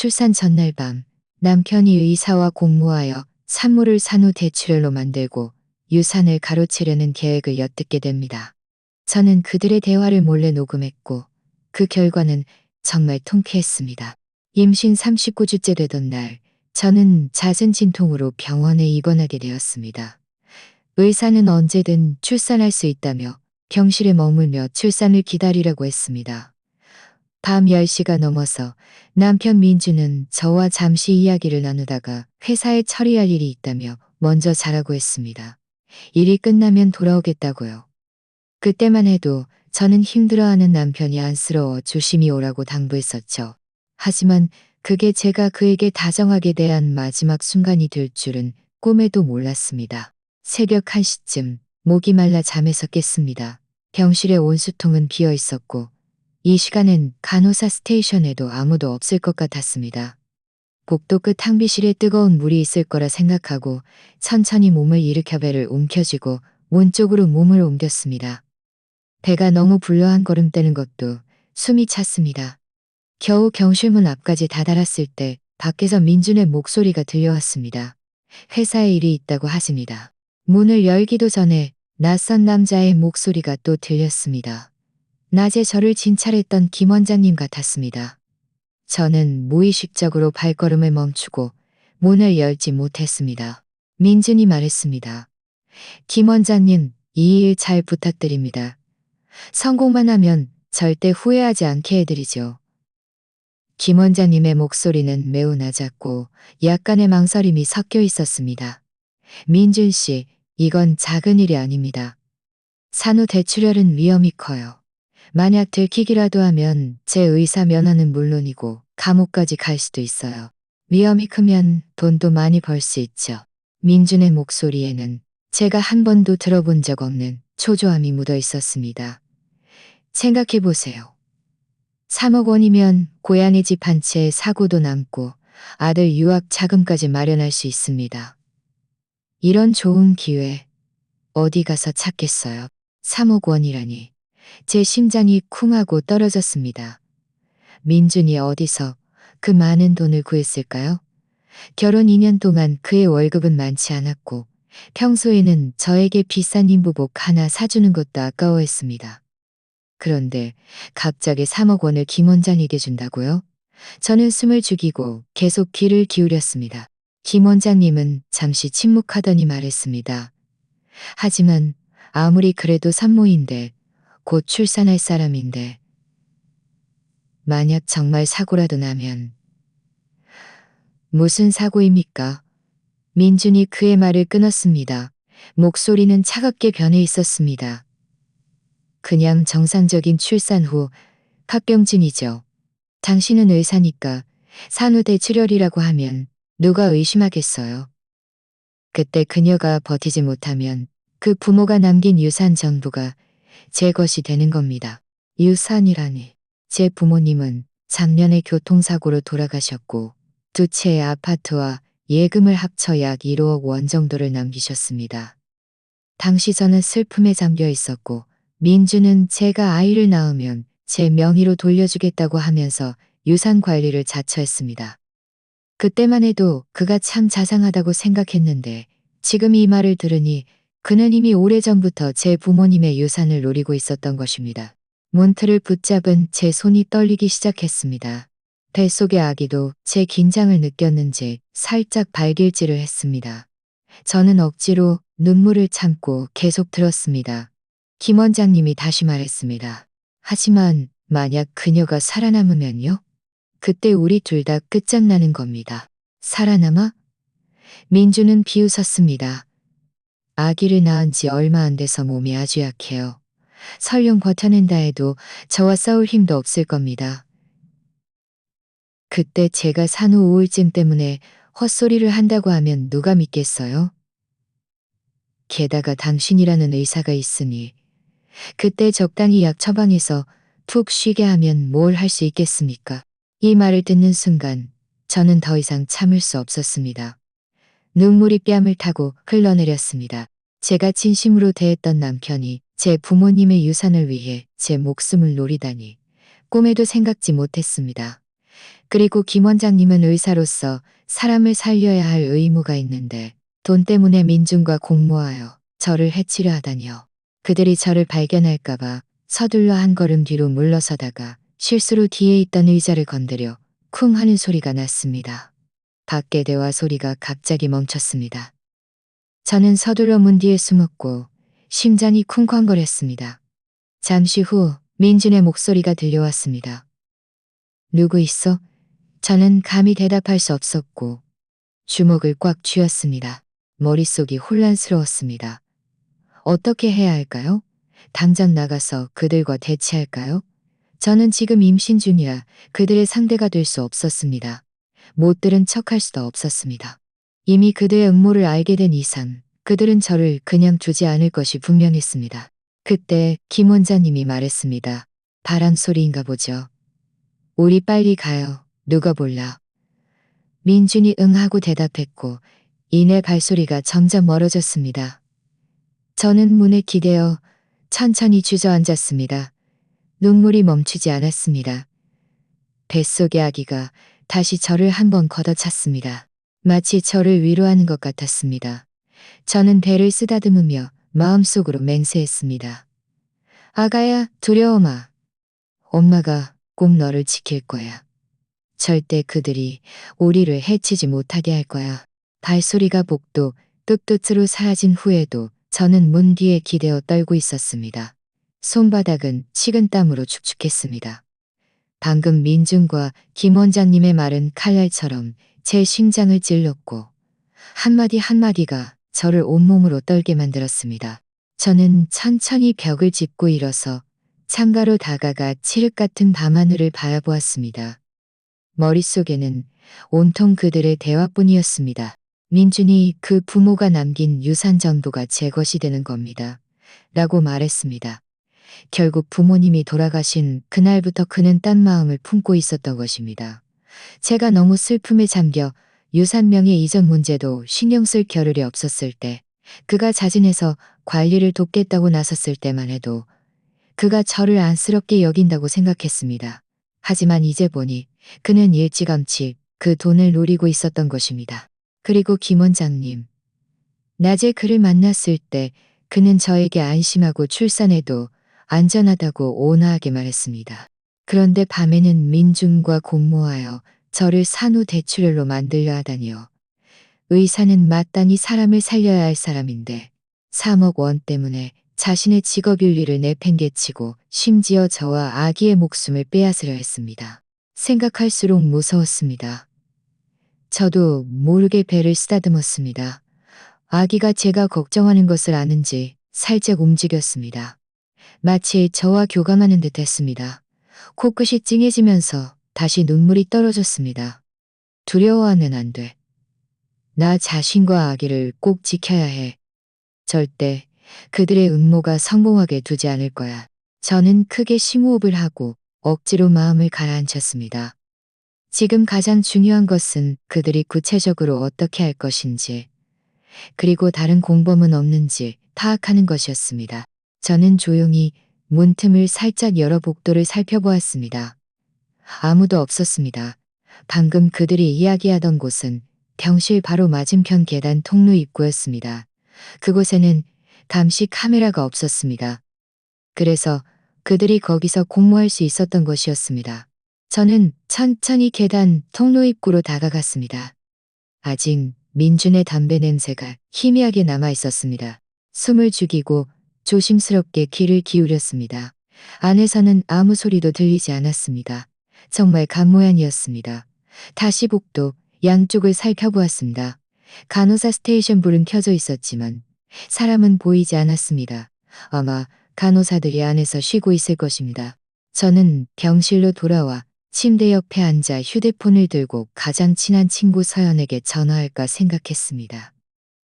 출산 전날 밤 남편이 의사와 공모하여 산모를 산후 대출혈로 만들고 유산을 가로채려는 계획을 엿듣게 됩니다. 저는 그들의 대화를 몰래 녹음했고 그 결과는 정말 통쾌했습니다. 임신 39주째 되던 날 저는 잦은 진통으로 병원에 입원하게 되었습니다. 의사는 언제든 출산할 수 있다며 병실에 머물며 출산을 기다리라고 했습니다. 밤 10시가 넘어서 남편 민주는 저와 잠시 이야기를 나누다가 회사에 처리할 일이 있다며 먼저 자라고 했습니다. 일이 끝나면 돌아오겠다고요. 그때만 해도 저는 힘들어하는 남편이 안쓰러워 조심히 오라고 당부했었죠. 하지만 그게 제가 그에게 다정하게 대한 마지막 순간이 될 줄은 꿈에도 몰랐습니다. 새벽 1시쯤 목이 말라 잠에서 깼습니다. 병실의 온수통은 비어 있었고 이 시간엔 간호사 스테이션에도 아무도 없을 것 같았습니다. 복도 끝 탕비실에 뜨거운 물이 있을 거라 생각하고 천천히 몸을 일으켜 배를 움켜쥐고 문 쪽으로 몸을 옮겼습니다. 배가 너무 불러 한 걸음 떼는 것도 숨이 찼습니다. 겨우 경실문 앞까지 다다랐을 때 밖에서 민준의 목소리가 들려왔습니다. 회사에 일이 있다고 하십니다. 문을 열기도 전에 낯선 남자의 목소리가 또 들렸습니다. 낮에 저를 진찰했던 김 원장님 같았습니다. 저는 무의식적으로 발걸음을 멈추고 문을 열지 못했습니다. 민준이 말했습니다. 김 원장님, 이 일 잘 부탁드립니다. 성공만 하면 절대 후회하지 않게 해드리죠. 김 원장님의 목소리는 매우 낮았고 약간의 망설임이 섞여 있었습니다. 민준 씨, 이건 작은 일이 아닙니다. 산후 대출혈은 위험이 커요. 만약 들키기라도 하면 제 의사 면허는 물론이고 감옥까지 갈 수도 있어요. 위험이 크면 돈도 많이 벌 수 있죠. 민준의 목소리에는 제가 한 번도 들어본 적 없는 초조함이 묻어 있었습니다. 생각해보세요. 3억 원이면 고양이 집 한 채에 사고도 남고 아들 유학 자금까지 마련할 수 있습니다. 이런 좋은 기회 어디 가서 찾겠어요. 3억 원이라니. 제 심장이 쿵 하고 떨어졌습니다. 민준이 어디서 그 많은 돈을 구했을까요? 결혼 2년 동안 그의 월급은 많지 않았고 평소에는 저에게 비싼 인부복 하나 사주는 것도 아까워했습니다. 그런데 갑자기 3억 원을 김 원장에게 준다고요? 저는 숨을 죽이고 계속 귀를 기울였습니다. 김 원장님은 잠시 침묵하더니 말했습니다. 하지만 아무리 그래도 산모인데 곧 출산할 사람인데 만약 정말 사고라도 나면. 무슨 사고입니까? 민준이 그의 말을 끊었습니다. 목소리는 차갑게 변해 있었습니다. 그냥 정상적인 출산 후 합병증이죠. 당신은 의사니까 산후 대출혈이라고 하면 누가 의심하겠어요. 그때 그녀가 버티지 못하면 그 부모가 남긴 유산 전부가 제 것이 되는 겁니다. 유산이라니. 제 부모님은 작년에 교통사고로 돌아가셨고 두 채의 아파트와 예금을 합쳐 약 1억 원 정도를 남기셨습니다. 당시 저는 슬픔에 잠겨 있었고 민주는 제가 아이를 낳으면 제 명의로 돌려주겠다고 하면서 유산 관리를 자처했습니다. 그때만 해도 그가 참 자상하다고 생각했는데 지금 이 말을 들으니 그는 이미 오래전부터 제 부모님의 유산을 노리고 있었던 것입니다. 문틀을 붙잡은 제 손이 떨리기 시작했습니다. 뱃속의 아기도 제 긴장을 느꼈는지 살짝 발길질을 했습니다. 저는 억지로 눈물을 참고 계속 들었습니다. 김 원장님이 다시 말했습니다. 하지만 만약 그녀가 살아남으면요? 그때 우리 둘 다 끝장나는 겁니다. 살아남아? 민주는 비웃었습니다. 아기를 낳은 지 얼마 안 돼서 몸이 아주 약해요. 설령 버텨낸다 해도 저와 싸울 힘도 없을 겁니다. 그때 제가 산후 우울증 때문에 헛소리를 한다고 하면 누가 믿겠어요? 게다가 당신이라는 의사가 있으니 그때 적당히 약 처방해서 푹 쉬게 하면 뭘 할 수 있겠습니까? 이 말을 듣는 순간 저는 더 이상 참을 수 없었습니다. 눈물이 뺨을 타고 흘러내렸습니다. 제가 진심으로 대했던 남편이 제 부모님의 유산을 위해 제 목숨을 노리다니 꿈에도 생각지 못했습니다. 그리고 김 원장님은 의사로서 사람을 살려야 할 의무가 있는데 돈 때문에 민중과 공모하여 저를 해치려 하다니요. 그들이 저를 발견할까봐 서둘러 한 걸음 뒤로 물러서다가 실수로 뒤에 있던 의자를 건드려 쿵 하는 소리가 났습니다. 밖의 대화 소리가 갑자기 멈췄습니다. 저는 서둘러 문 뒤에 숨었고 심장이 쿵쾅거렸습니다. 잠시 후 민준의 목소리가 들려왔습니다. 누구 있어? 저는 감히 대답할 수 없었고 주먹을 꽉 쥐었습니다. 머릿속이 혼란스러웠습니다. 어떻게 해야 할까요? 당장 나가서 그들과 대치할까요? 저는 지금 임신 중이라 그들의 상대가 될 수 없었습니다. 못 들은 척할 수도 없었습니다. 이미 그들의 음모를 알게 된 이상 그들은 저를 그냥 두지 않을 것이 분명했습니다. 그때 김 원장님이 말했습니다. 바람 소리인가 보죠. 우리 빨리 가요. 누가 몰라. 민준이 응하고 대답했고 이내 발소리가 점점 멀어졌습니다. 저는 문에 기대어 천천히 주저앉았습니다. 눈물이 멈추지 않았습니다. 뱃속의 아기가 다시 저를 한번 걷어찼습니다. 마치 저를 위로하는 것 같았습니다. 저는 배를 쓰다듬으며 마음속으로 맹세했습니다. 아가야, 두려워 마. 엄마가 꼭 너를 지킬 거야. 절대 그들이 우리를 해치지 못하게 할 거야. 발소리가 복도 끝끝으로 사라진 후에도 저는 문 뒤에 기대어 떨고 있었습니다. 손바닥은 식은땀으로 축축했습니다. 방금 민준과 김 원장님의 말은 칼날처럼 제 심장을 찔렀고 한마디 한마디가 저를 온몸으로 떨게 만들었습니다. 저는 천천히 벽을 짚고 일어서 창가로 다가가 칠흑 같은 밤하늘을 바라보았습니다. 머릿속에는 온통 그들의 대화뿐이었습니다. 민준이 그 부모가 남긴 유산 전부가 제 것이 되는 겁니다. 라고 말했습니다. 결국 부모님이 돌아가신 그날부터 그는 딴 마음을 품고 있었던 것입니다. 제가 너무 슬픔에 잠겨 유산명의 이전 문제도 신경 쓸 겨를이 없었을 때, 그가 자진해서 관리를 돕겠다고 나섰을 때만 해도 그가 저를 안쓰럽게 여긴다고 생각했습니다. 하지만 이제 보니 그는 일찌감치 그 돈을 노리고 있었던 것입니다. 그리고 김 원장님. 낮에 그를 만났을 때 그는 저에게 안심하고 출산해도 안전하다고 온화하게 말했습니다. 그런데 밤에는 민중과 공모하여 저를 산후 대출혈로 만들려 하다니요. 의사는 마땅히 사람을 살려야 할 사람인데 3억 원 때문에 자신의 직업 윤리를 내팽개치고 심지어 저와 아기의 목숨을 빼앗으려 했습니다. 생각할수록 무서웠습니다. 저도 모르게 배를 쓰다듬었습니다. 아기가 제가 걱정하는 것을 아는지 살짝 움직였습니다. 마치 저와 교감하는 듯 했습니다. 코끝이 찡해지면서 다시 눈물이 떨어졌습니다. 두려워하면 안 돼. 나 자신과 아기를 꼭 지켜야 해. 절대 그들의 음모가 성공하게 두지 않을 거야. 저는 크게 심호흡을 하고 억지로 마음을 가라앉혔습니다. 지금 가장 중요한 것은 그들이 구체적으로 어떻게 할 것인지, 그리고 다른 공범은 없는지 파악하는 것이었습니다. 저는 조용히 문틈을 살짝 열어 복도를 살펴보았습니다. 아무도 없었습니다. 방금 그들이 이야기하던 곳은 병실 바로 맞은편 계단 통로 입구였습니다. 그곳에는 감시 카메라가 없었습니다. 그래서 그들이 거기서 공모할 수 있었던 것이었습니다. 저는 천천히 계단 통로 입구로 다가갔습니다. 아직 민준의 담배 냄새가 희미하게 남아 있었습니다. 숨을 죽이고 조심스럽게 귀를 기울였습니다. 안에서는 아무 소리도 들리지 않았습니다. 정말 간모양이었습니다. 다시 복도 양쪽을 살펴보았습니다. 간호사 스테이션 불은 켜져 있었지만 사람은 보이지 않았습니다. 아마 간호사들이 안에서 쉬고 있을 것입니다. 저는 병실로 돌아와 침대 옆에 앉아 휴대폰을 들고 가장 친한 친구 서연에게 전화할까 생각했습니다.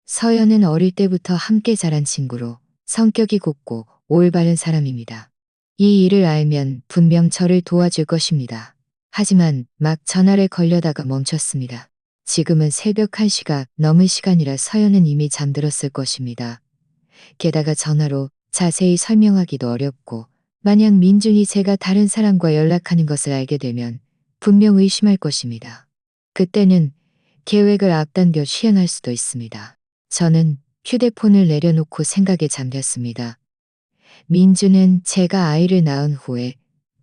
서연은 어릴 때부터 함께 자란 친구로 성격이 곱고 올바른 사람입니다. 이 일을 알면 분명 저를 도와줄 것입니다. 하지만 막 전화를 걸려다가 멈췄습니다. 지금은 새벽 1시가 넘은 시간이라 서연은 이미 잠들었을 것입니다. 게다가 전화로 자세히 설명하기도 어렵고 만약 민준이 제가 다른 사람과 연락하는 것을 알게 되면 분명 의심할 것입니다. 그때는 계획을 앞당겨 시행할 수도 있습니다. 저는 휴대폰을 내려놓고 생각에 잠겼습니다. 민주는 제가 아이를 낳은 후에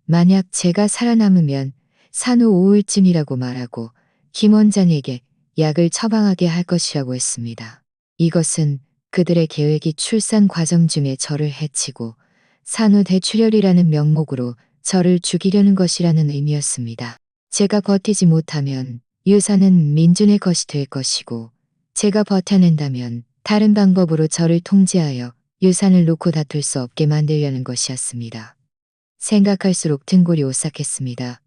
만약 제가 살아남으면 산후 우울증이라고 말하고 김 원장에게 약을 처방하게 할 것이라고 했습니다. 이것은 그들의 계획이 출산 과정 중에 저를 해치고 산후 대출혈이라는 명목으로 저를 죽이려는 것이라는 의미였습니다. 제가 버티지 못하면 유산은 민준의 것이 될 것이고 제가 버텨낸다면 다른 방법으로 저를 통제하여 유산을 놓고 다툴 수 없게 만들려는 것이었습니다. 생각할수록 등골이 오싹했습니다.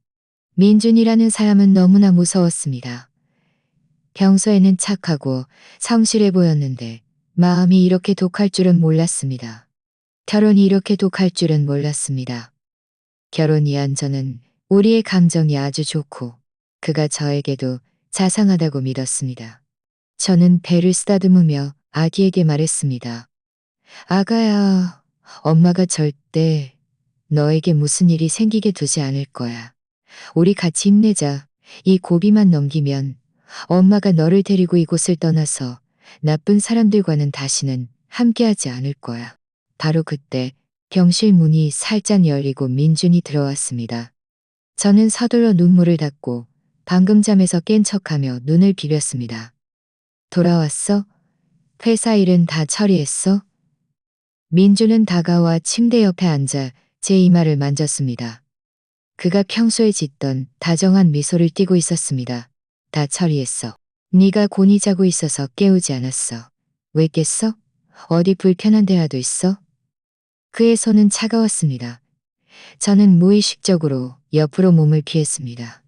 민준이라는 사람은 너무나 무서웠습니다. 평소에는 착하고 성실해 보였는데 마음이 이렇게 독할 줄은 몰랐습니다. 결혼이 이렇게 독할 줄은 몰랐습니다. 결혼 이한 저는 우리의 감정이 아주 좋고 그가 저에게도 자상하다고 믿었습니다. 저는 배를 쓰다듬으며 아기에게 말했습니다. 아가야, 엄마가 절대 너에게 무슨 일이 생기게 두지 않을 거야. 우리 같이 힘내자. 이 고비만 넘기면 엄마가 너를 데리고 이곳을 떠나서 나쁜 사람들과는 다시는 함께하지 않을 거야. 바로 그때 병실 문이 살짝 열리고 민준이 들어왔습니다. 저는 서둘러 눈물을 닦고 방금 잠에서 깬 척하며 눈을 비볐습니다. 돌아왔어? 회사 일은 다 처리했어? 민준은 다가와 침대 옆에 앉아 제 이마를 만졌습니다. 그가 평소에 짓던 다정한 미소를 띠고 있었습니다. 다 처리했어. 네가 곤히 자고 있어서 깨우지 않았어. 왜 깼어? 어디 불편한 데라도 있어? 그의 손은 차가웠습니다. 저는 무의식적으로 옆으로 몸을 피했습니다.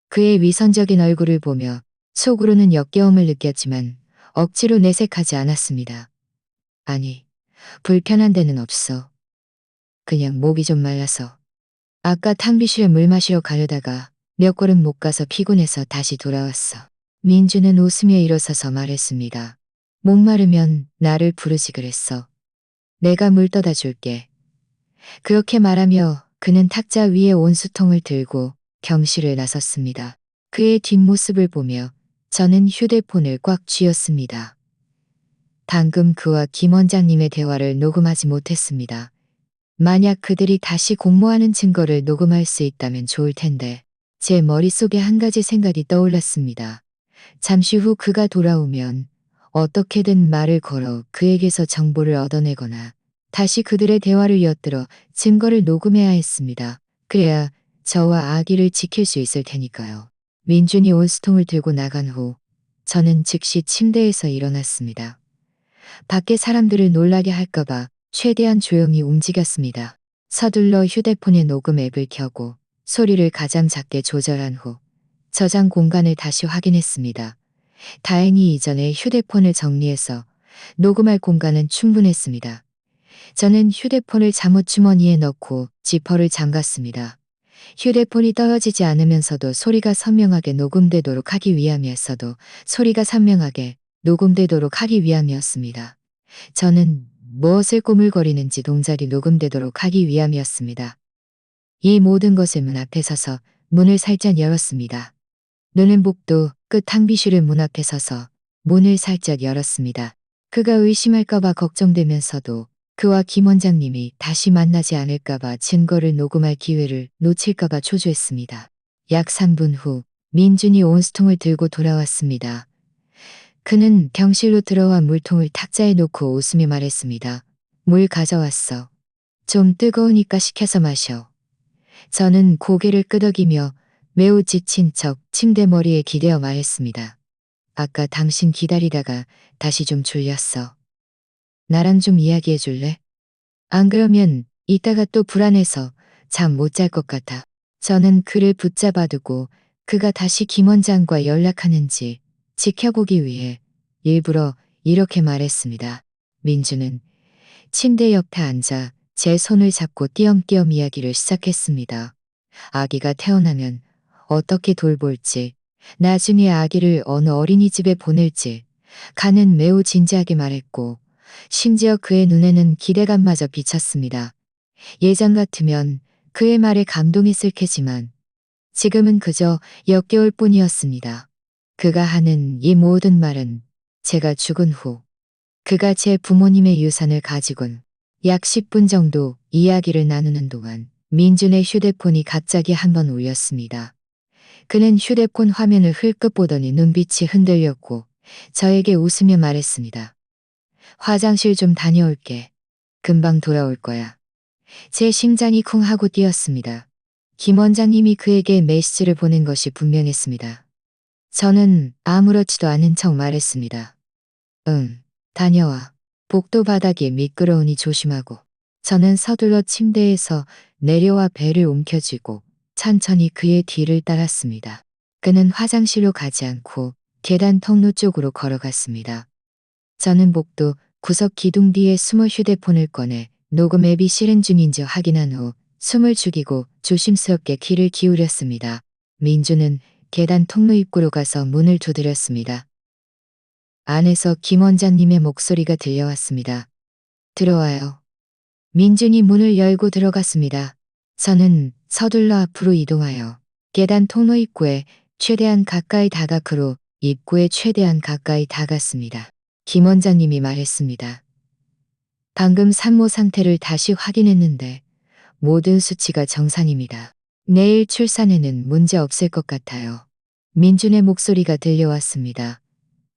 그의 위선적인 얼굴을 보며 속으로는 역겨움을 느꼈지만 억지로 내색하지 않았습니다. 아니, 불편한 데는 없어. 그냥 목이 좀 말라서. 아까 탕비실에 물 마시러 가려다가 몇 걸음 못 가서 피곤해서 다시 돌아왔어. 민주는 웃으며 일어서서 말했습니다. 목마르면 나를 부르지 그랬어. 내가 물 떠다 줄게. 그렇게 말하며 그는 탁자 위에 온수통을 들고 경실을 나섰습니다. 그의 뒷모습을 보며 저는 휴대폰을 꽉 쥐었습니다. 방금 그와 김 원장님의 대화를 녹음하지 못했습니다. 만약 그들이 다시 공모하는 증거를 녹음할 수 있다면 좋을 텐데 제 머릿속에 한 가지 생각이 떠올랐습니다. 잠시 후 그가 돌아오면 어떻게든 말을 걸어 그에게서 정보를 얻어내거나 다시 그들의 대화를 엿들어 증거를 녹음해야 했습니다. 그래야 저와 아기를 지킬 수 있을 테니까요. 민준이 온수통을 들고 나간 후 저는 즉시 침대에서 일어났습니다. 밖에 사람들을 놀라게 할까봐 최대한 조용히 움직였습니다. 서둘러 휴대폰의 녹음 앱을 켜고 소리를 가장 작게 조절한 후 저장 공간을 다시 확인했습니다. 다행히 이전에 휴대폰을 정리해서 녹음할 공간은 충분했습니다. 저는 휴대폰을 잠옷 주머니에 넣고 지퍼를 잠갔습니다. 휴대폰이 떨어지지 않으면서도 소리가 선명하게 녹음되도록 하기 위함이었어도 소리가 선명하게 녹음되도록 하기 위함이었습니다. 저는 무엇을 꼬물거리는지 동작이 녹음되도록 하기 위함이었습니다. 이 모든 것을 문 앞에 서서 문을 살짝 열었습니다. 눈은 복도 끝 탕비실을 문 앞에 서서 문을 살짝 열었습니다. 그가 의심할까봐 걱정되면서도 그와 김 원장님이 다시 만나지 않을까봐 증거를 녹음할 기회를 놓칠까봐 초조했습니다. 약 3분 후 민준이 온수통을 들고 돌아왔습니다. 그는 병실로 들어와 물통을 탁자에 놓고 웃으며 말했습니다. 물 가져왔어. 좀 뜨거우니까 식혀서 마셔. 저는 고개를 끄덕이며 매우 지친 척 침대 머리에 기대어 말했습니다. 아까 당신 기다리다가 다시 좀 졸렸어. 나랑 좀 이야기해 줄래? 안 그러면 이따가 또 불안해서 잠 못 잘 것 같아. 저는 그를 붙잡아두고 그가 다시 김 원장과 연락하는지 지켜보기 위해 일부러 이렇게 말했습니다. 민주는 침대 옆에 앉아 제 손을 잡고 띄엄띄엄 이야기를 시작했습니다. 아기가 태어나면 어떻게 돌볼지, 나중에 아기를 어느 어린이집에 보낼지, 간은 매우 진지하게 말했고, 심지어 그의 눈에는 기대감마저 비쳤습니다. 예전 같으면 그의 말에 감동이 슬케지만 지금은 그저 역겨울 뿐이었습니다. 그가 하는 이 모든 말은 제가 죽은 후 그가 제 부모님의 유산을 가지곤 약 10분 정도 이야기를 나누는 동안 민준의 휴대폰이 갑자기 한번 울렸습니다. 그는 휴대폰 화면을 흘끗 보더니 눈빛이 흔들렸고 저에게 웃으며 말했습니다. 화장실 좀 다녀올게. 금방 돌아올 거야. 제 심장이 쿵 하고 뛰었습니다. 김 원장님이 그에게 메시지를 보낸 것이 분명했습니다. 저는 아무렇지도 않은 척 말했습니다. 응, 다녀와. 복도 바닥이 미끄러우니 조심하고. 저는 서둘러 침대에서 내려와 배를 움켜쥐고 천천히 그의 뒤를 따랐습니다. 그는 화장실로 가지 않고 계단 통로 쪽으로 걸어갔습니다. 저는 복도 구석 기둥 뒤에 숨어 휴대폰을 꺼내 녹음 앱이 실행 중인지 확인한 후 숨을 죽이고 조심스럽게 귀를 기울였습니다. 민주는 계단 통로 입구로 가서 문을 두드렸습니다. 안에서 김 원장님의 목소리가 들려왔습니다. 들어와요. 민준이 문을 열고 들어갔습니다. 저는 서둘러 앞으로 이동하여 계단 통로 입구에 최대한 가까이 다가크로 입구에 최대한 가까이 다갔습니다. 김 원장님이 말했습니다. 방금 산모 상태를 다시 확인했는데 모든 수치가 정상입니다. 내일 출산에는 문제 없을 것 같아요. 민준의 목소리가 들려왔습니다.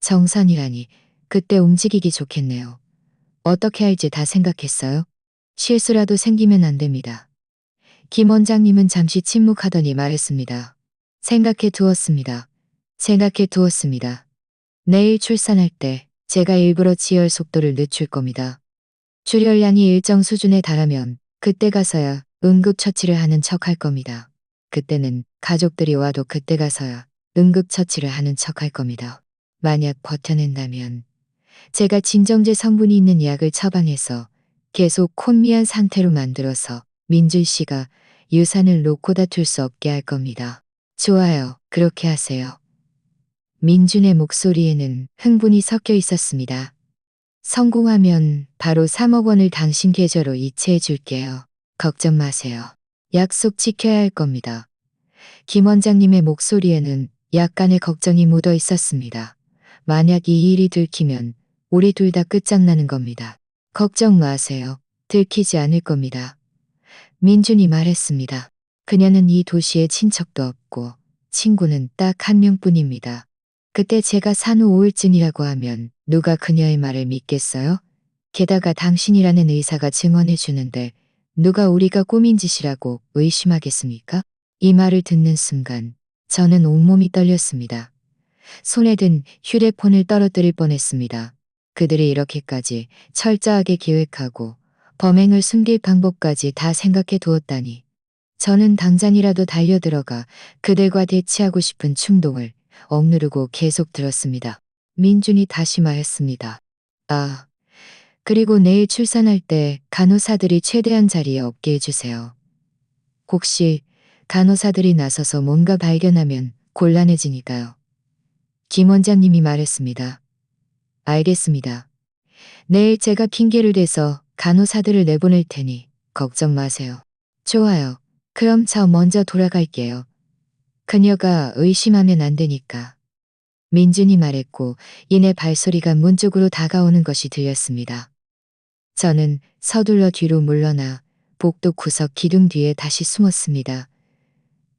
정상이라니 그때 움직이기 좋겠네요. 어떻게 할지 다 생각했어요? 실수라도 생기면 안 됩니다. 김 원장님은 잠시 침묵하더니 말했습니다. 생각해 두었습니다. 생각해 두었습니다. 내일 출산할 때 제가 일부러 지혈 속도를 늦출 겁니다. 출혈량이 일정 수준에 달하면 그때 가서야 응급처치를 하는 척 할 겁니다. 그때는 가족들이 와도 그때 가서야 응급처치를 하는 척 할 겁니다. 만약 버텨낸다면 제가 진정제 성분이 있는 약을 처방해서 계속 혼미한 상태로 만들어서 민준 씨가 유산을 놓고 다툴 수 없게 할 겁니다. 좋아요. 그렇게 하세요. 민준의 목소리에는 흥분이 섞여 있었습니다. 성공하면 바로 3억 원을 당신 계좌로 이체해 줄게요. 걱정 마세요. 약속 지켜야 할 겁니다. 김 원장님의 목소리에는 약간의 걱정이 묻어 있었습니다. 만약 이 일이 들키면 우리 둘 다 끝장나는 겁니다. 걱정 마세요. 들키지 않을 겁니다. 민준이 말했습니다. 그녀는 이 도시에 친척도 없고 친구는 딱 한 명뿐입니다. 그때 제가 산후 우울증이라고 하면 누가 그녀의 말을 믿겠어요? 게다가 당신이라는 의사가 증언해 주는데 누가 우리가 꾸민 짓이라고 의심하겠습니까? 이 말을 듣는 순간 저는 온몸이 떨렸습니다. 손에 든 휴대폰을 떨어뜨릴 뻔했습니다. 그들이 이렇게까지 철저하게 계획하고 범행을 숨길 방법까지 다 생각해 두었다니. 저는 당장이라도 달려들어가 그들과 대치하고 싶은 충동을 억누르고 계속 들었습니다. 민준이 다시 말했습니다. 아, 그리고 내일 출산할 때 간호사들이 최대한 자리에 없게 해주세요. 혹시 간호사들이 나서서 뭔가 발견하면 곤란해지니까요. 김 원장님이 말했습니다. 알겠습니다. 내일 제가 핑계를 대서 간호사들을 내보낼 테니 걱정 마세요. 좋아요. 그럼 저 먼저 돌아갈게요. 그녀가 의심하면 안 되니까. 민준이 말했고 이내 발소리가 문 쪽으로 다가오는 것이 들렸습니다. 저는 서둘러 뒤로 물러나 복도 구석 기둥 뒤에 다시 숨었습니다.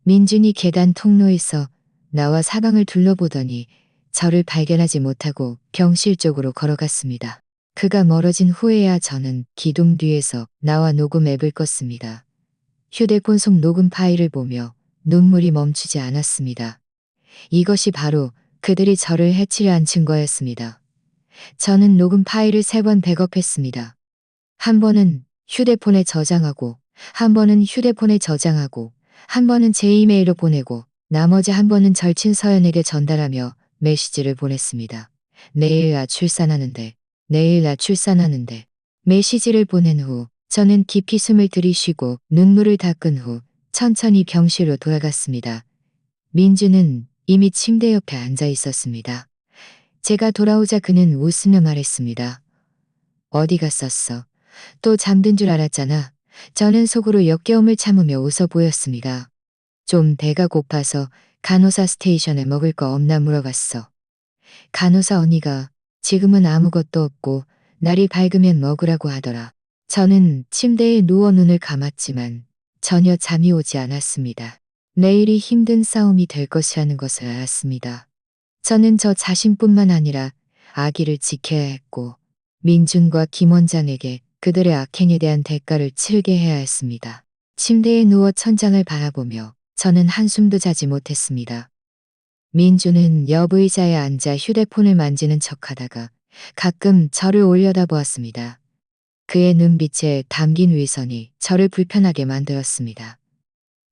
민준이 계단 통로에서 나와 사방을 둘러보더니 저를 발견하지 못하고 병실 쪽으로 걸어갔습니다. 그가 멀어진 후에야 저는 기둥 뒤에서 나와 녹음 앱을 껐습니다. 휴대폰 속 녹음 파일을 보며 눈물이 멈추지 않았습니다. 이것이 바로 그들이 저를 해치려 한 증거였습니다. 저는 녹음 파일을 3번 백업했습니다. 한 번은 휴대폰에 저장하고, 한 번은 휴대폰에 저장하고, 한 번은 제 이메일로 보내고, 나머지 한 번은 절친 서연에게 전달하며 메시지를 보냈습니다. 내일 나 출산하는데, 내일 나 출산하는데. 메시지를 보낸 후 저는 깊이 숨을 들이쉬고 눈물을 닦은 후 천천히 병실로 돌아갔습니다. 민주는 이미 침대 옆에 앉아 있었습니다. 제가 돌아오자 그는 웃으며 말했습니다. 어디 갔었어? 또 잠든 줄 알았잖아. 저는 속으로 역겨움을 참으며 웃어 보였습니다. 좀 배가 고파서 간호사 스테이션에 먹을 거 없나 물어봤어. 간호사 언니가 지금은 아무것도 없고 날이 밝으면 먹으라고 하더라. 저는 침대에 누워 눈을 감았지만 전혀 잠이 오지 않았습니다. 내일이 힘든 싸움이 될 것이라는 것을 알았습니다. 저는 저 자신뿐만 아니라 아기를 지켜야 했고 민준과 김 원장에게 그들의 악행에 대한 대가를 치르게 해야 했습니다. 침대에 누워 천장을 바라보며 저는 한숨도 자지 못했습니다. 민주는 옆 의자에 앉아 휴대폰을 만지는 척하다가 가끔 저를 올려다보았습니다. 그의 눈빛에 담긴 위선이 저를 불편하게 만들었습니다.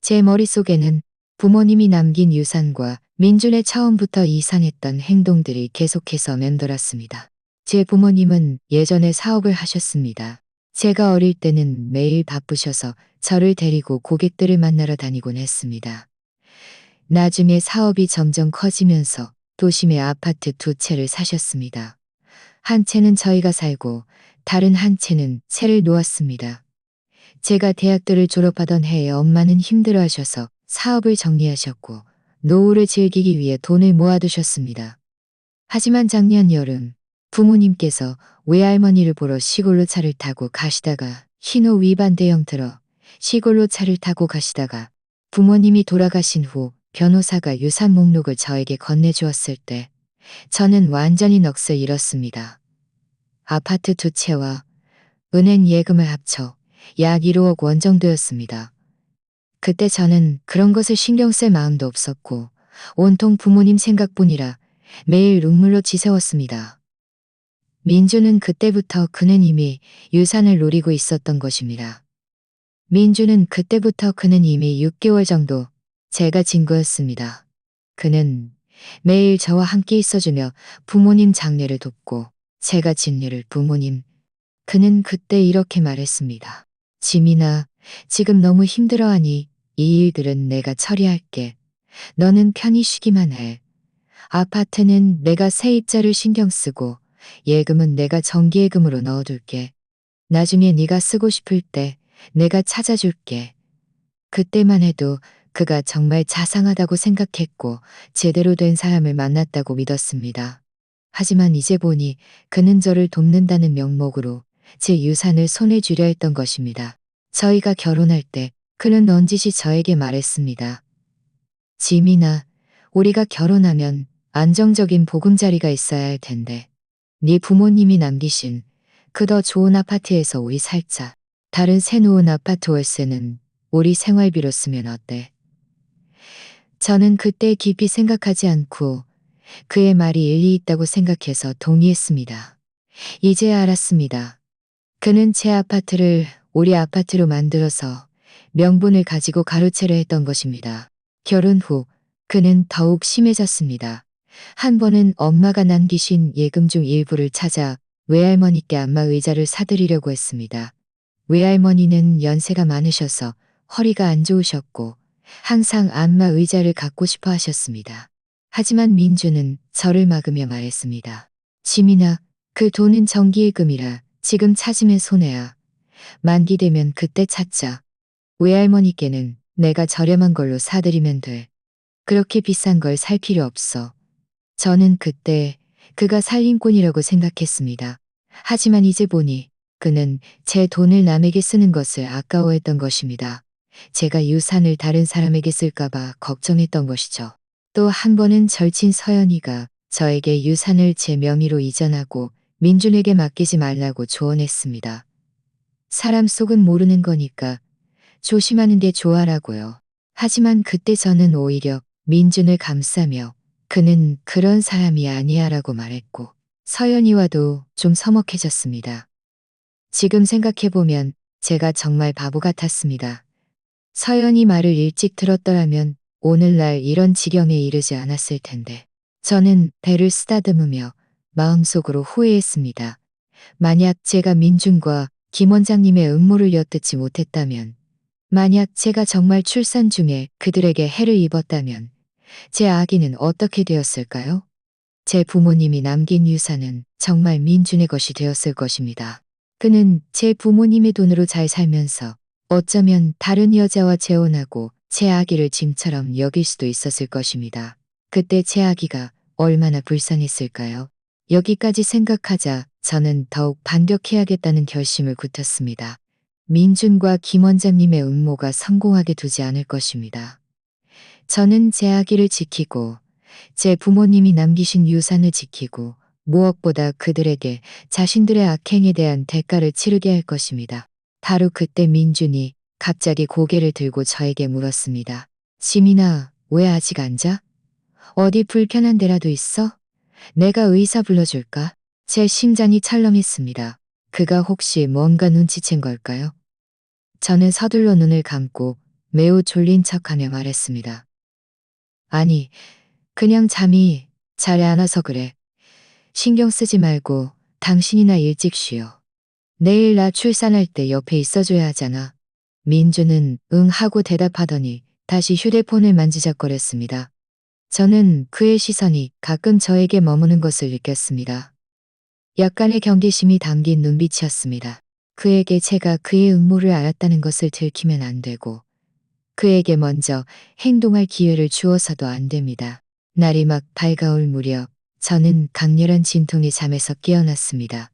제 머릿속에는 부모님이 남긴 유산과 민준의 처음부터 이상했던 행동들이 계속해서 맴돌았습니다. 제 부모님은 예전에 사업을 하셨습니다. 제가 어릴 때는 매일 바쁘셔서 저를 데리고 고객들을 만나러 다니곤 했습니다. 나중에 사업이 점점 커지면서 도심에 아파트 2채를 사셨습니다. 한 채는 저희가 살고 다른 한 채는 채를 놓았습니다. 제가 대학교를 졸업하던 해에 엄마는 힘들어하셔서 사업을 정리하셨고 노후를 즐기기 위해 돈을 모아두셨습니다. 하지만 작년 여름 부모님께서 외할머니를 보러 시골로 차를 타고 가시다가 신호 위반 대형 들어 시골로 차를 타고 가시다가 부모님이 돌아가신 후 변호사가 유산 목록을 저에게 건네주었을 때 저는 완전히 넋을 잃었습니다. 아파트 2채와 은행 예금을 합쳐 약 1억 원 정도였습니다. 그때 저는 그런 것을 신경 쓸 마음도 없었고 온통 부모님 생각뿐이라 매일 눈물로 지새웠습니다. 민주는 그때부터 그는 이미 유산을 노리고 있었던 것입니다. 민주는 그때부터 그는 이미 6개월 정도 제가 친구였습니다. 그는 매일 저와 함께 있어주며 부모님 장례를 돕고 제가 진례를 부모님. 그는 그때 이렇게 말했습니다. 지민아, 지금 너무 힘들어하니 이 일들은 내가 처리할게. 너는 편히 쉬기만 해. 아파트는 내가 세입자를 신경 쓰고 예금은 내가 정기예금으로 넣어둘게. 나중에 네가 쓰고 싶을 때 내가 찾아줄게. 그때만 해도 그가 정말 자상하다고 생각했고 제대로 된 사람을 만났다고 믿었습니다. 하지만 이제 보니 그는 저를 돕는다는 명목으로 제 유산을 손에 쥐려 했던 것입니다. 저희가 결혼할 때 그는 넌지시 저에게 말했습니다. 지민아, 우리가 결혼하면 안정적인 보금자리가 있어야 할 텐데 네 부모님이 남기신 그 더 좋은 아파트에서 우리 살자. 다른 새놓은 아파트 월세는 우리 생활비로 쓰면 어때? 저는 그때 깊이 생각하지 않고 그의 말이 일리 있다고 생각해서 동의했습니다. 이제 알았습니다. 그는 제 아파트를 우리 아파트로 만들어서 명분을 가지고 가로채려 했던 것입니다. 결혼 후 그는 더욱 심해졌습니다. 한 번은 엄마가 남기신 예금 중 일부를 찾아 외할머니께 안마 의자를 사드리려고 했습니다. 외할머니는 연세가 많으셔서 허리가 안 좋으셨고 항상 안마 의자를 갖고 싶어 하셨습니다. 하지만 민주는 저를 막으며 말했습니다. 지민아, 그 돈은 정기예금이라 지금 찾으면 손해야. 만기 되면 그때 찾자. 외할머니께는 내가 저렴한 걸로 사드리면 돼. 그렇게 비싼 걸 살 필요 없어. 저는 그때 그가 살림꾼이라고 생각했습니다. 하지만 이제 보니 그는 제 돈을 남에게 쓰는 것을 아까워했던 것입니다. 제가 유산을 다른 사람에게 쓸까봐 걱정했던 것이죠. 또 한 번은 절친 서연이가 저에게 유산을 제 명의로 이전하고 민준에게 맡기지 말라고 조언했습니다. 사람 속은 모르는 거니까 조심하는 게 좋아라고요. 하지만 그때 저는 오히려 민준을 감싸며 그는 그런 사람이 아니야라고 말했고 서연이와도 좀 서먹해졌습니다. 지금 생각해보면 제가 정말 바보 같았습니다. 서연이 말을 일찍 들었더라면 오늘날 이런 지경에 이르지 않았을 텐데. 저는 배를 쓰다듬으며 마음속으로 후회했습니다. 만약 제가 민준과 김 원장님의 음모를 엿듣지 못했다면, 만약 제가 정말 출산 중에 그들에게 해를 입었다면 제 아기는 어떻게 되었을까요? 제 부모님이 남긴 유산은 정말 민준의 것이 되었을 것입니다. 그는 제 부모님의 돈으로 잘 살면서 어쩌면 다른 여자와 재혼하고 제 아기를 짐처럼 여길 수도 있었을 것입니다. 그때 제 아기가 얼마나 불쌍했을까요? 여기까지 생각하자 저는 더욱 반격해야겠다는 결심을 굳혔습니다. 민준과 김 원장님의 음모가 성공하게 두지 않을 것입니다. 저는 제 아기를 지키고 제 부모님이 남기신 유산을 지키고 무엇보다 그들에게 자신들의 악행에 대한 대가를 치르게 할 것입니다. 바로 그때 민준이 갑자기 고개를 들고 저에게 물었습니다. 지민아, 왜 아직 안 자? 어디 불편한 데라도 있어? 내가 의사 불러줄까? 제 심장이 철렁했습니다. 그가 혹시 뭔가 눈치챈 걸까요? 저는 서둘러 눈을 감고 매우 졸린 척하며 말했습니다. 아니, 그냥 잠이 잘 안 와서 그래. 신경 쓰지 말고 당신이나 일찍 쉬어. 내일 나 출산할 때 옆에 있어줘야 하잖아. 민주는 응 하고 대답하더니 다시 휴대폰을 만지작거렸습니다. 저는 그의 시선이 가끔 저에게 머무는 것을 느꼈습니다. 약간의 경계심이 담긴 눈빛이었습니다. 그에게 제가 그의 음모를 알았다는 것을 들키면 안 되고 그에게 먼저 행동할 기회를 주어서도 안 됩니다. 날이 막 밝아올 무렵 저는 강렬한 진통에 잠에서 깨어났습니다.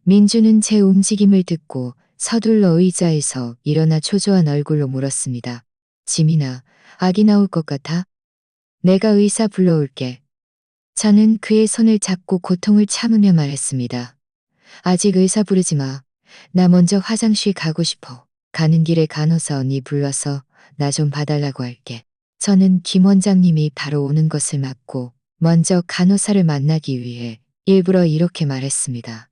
민주는 제 움직임을 듣고 서둘러 의자에서 일어나 초조한 얼굴로 물었습니다. 지민아, 아기 나올 것 같아? 내가 의사 불러올게. 저는 그의 손을 잡고 고통을 참으며 말했습니다. 아직 의사 부르지 마. 나 먼저 화장실 가고 싶어. 가는 길에 간호사 언니 불러서 나 좀 봐달라고 할게. 저는 김 원장님이 바로 오는 것을 막고 먼저 간호사를 만나기 위해 일부러 이렇게 말했습니다.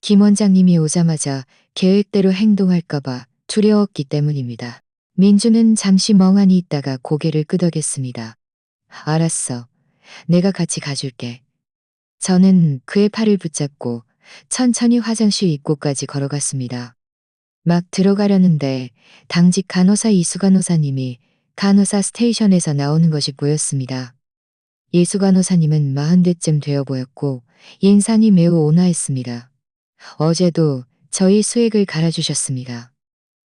김 원장님이 오자마자 계획대로 행동할까봐 두려웠기 때문입니다. 민주는 잠시 멍하니 있다가 고개를 끄덕였습니다. 알았어. 내가 같이 가줄게. 저는 그의 팔을 붙잡고 천천히 화장실 입구까지 걸어갔습니다. 막 들어가려는데 당직 간호사 이수 간호사님이 간호사 스테이션에서 나오는 것이 보였습니다. 이수 간호사님은 40대쯤 되어 보였고 인상이 매우 온화했습니다. 어제도 저희 수액을 갈아주셨습니다.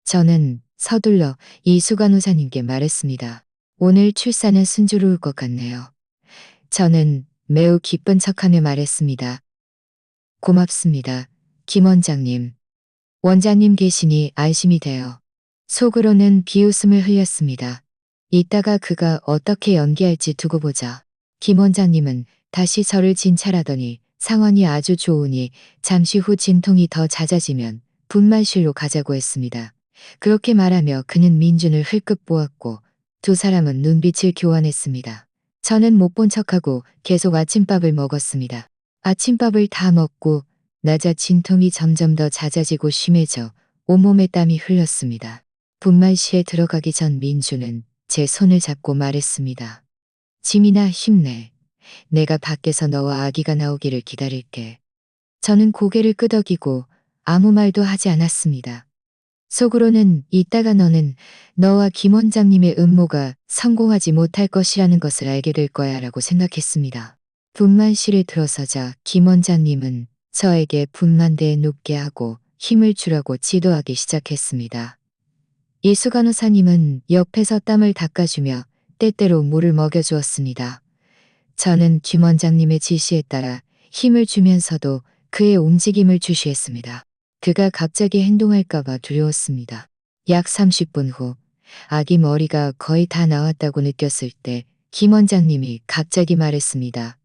저는 서둘러 이수 간호사님께 말했습니다. 오늘 출산은 순조로울 것 같네요. 저는 매우 기쁜 척하며 말했습니다. 고맙습니다. 김 원장님. 원장님 계시니 안심이 돼요. 속으로는 비웃음을 흘렸습니다. 이따가 그가 어떻게 연기할지 두고 보자. 김 원장님은 다시 저를 진찰하더니 상황이 아주 좋으니 잠시 후 진통이 더 잦아지면 분만실로 가자고 했습니다. 그렇게 말하며 그는 민준을 흘끗 보았고 두 사람은 눈빛을 교환했습니다. 저는 못 본 척하고 계속 아침밥을 먹었습니다. 아침밥을 다 먹고 나자 진통이 점점 더 잦아지고 심해져 온몸에 땀이 흘렀습니다. 분만실에 들어가기 전 민주는 제 손을 잡고 말했습니다. 지민아 힘내. 내가 밖에서 너와 아기가 나오기를 기다릴게. 저는 고개를 끄덕이고 아무 말도 하지 않았습니다. 속으로는 이따가 너는 너와 김 원장님의 음모가 성공하지 못할 것이라는 것을 알게 될 거야 라고 생각했습니다. 분만실에 들어서자 김 원장님은 저에게 분만대에 눕게 하고 힘을 주라고 지도하기 시작했습니다. 이수 간호사님은 옆에서 땀을 닦아주며 때때로 물을 먹여주었습니다. 저는 김 원장님의 지시에 따라 힘을 주면서도 그의 움직임을 주시했습니다. 그가 갑자기 행동할까봐 두려웠습니다. 약 30분 후 아기 머리가 거의 다 나왔다고 느꼈을 때 김 원장님이 갑자기 말했습니다.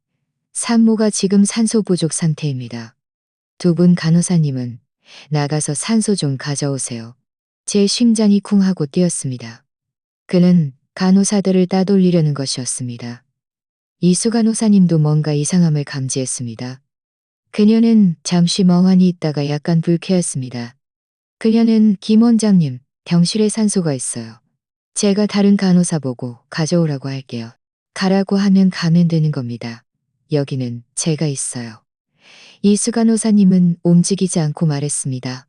산모가 지금 산소 부족 상태입니다. 두 분 간호사님은 나가서 산소 좀 가져오세요. 제 심장이 쿵 하고 뛰었습니다. 그는 간호사들을 따돌리려는 것이었습니다. 이수 간호사님도 뭔가 이상함을 감지했습니다. 그녀는 잠시 멍하니 있다가 약간 불쾌했습니다. 그녀는 김 원장님, 병실에 산소가 있어요. 제가 다른 간호사 보고 가져오라고 할게요. 가라고 하면 가면 되는 겁니다. 여기는 제가 있어요. 이수 간호사님은 움직이지 않고 말했습니다.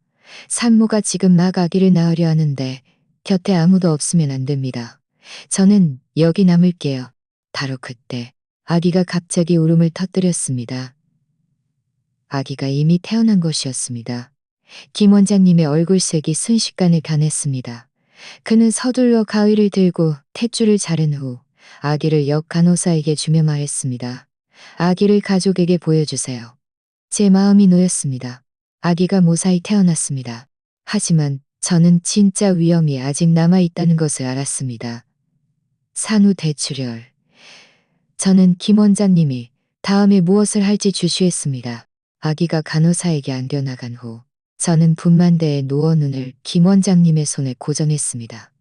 산모가 지금 막 아기를 낳으려 하는데 곁에 아무도 없으면 안 됩니다. 저는 여기 남을게요. 바로 그때 아기가 갑자기 울음을 터뜨렸습니다. 아기가 이미 태어난 것이었습니다. 김 원장님의 얼굴색이 순식간에 변했습니다. 그는 서둘러 가위를 들고 탯줄을 자른 후 아기를 역 간호사에게 주며 말했습니다. 아기를 가족에게 보여주세요. 제 마음이 놓였습니다. 아기가 무사히 태어났습니다. 하지만 저는 진짜 위험이 아직 남아있다는 것을 알았습니다. 산후 대출혈. 저는 김 원장님이 다음에 무엇을 할지 주시했습니다. 아기가 간호사에게 안겨나간 후 저는 분만대에 누워 눈을 김 원장님의 손에 고정했습니다.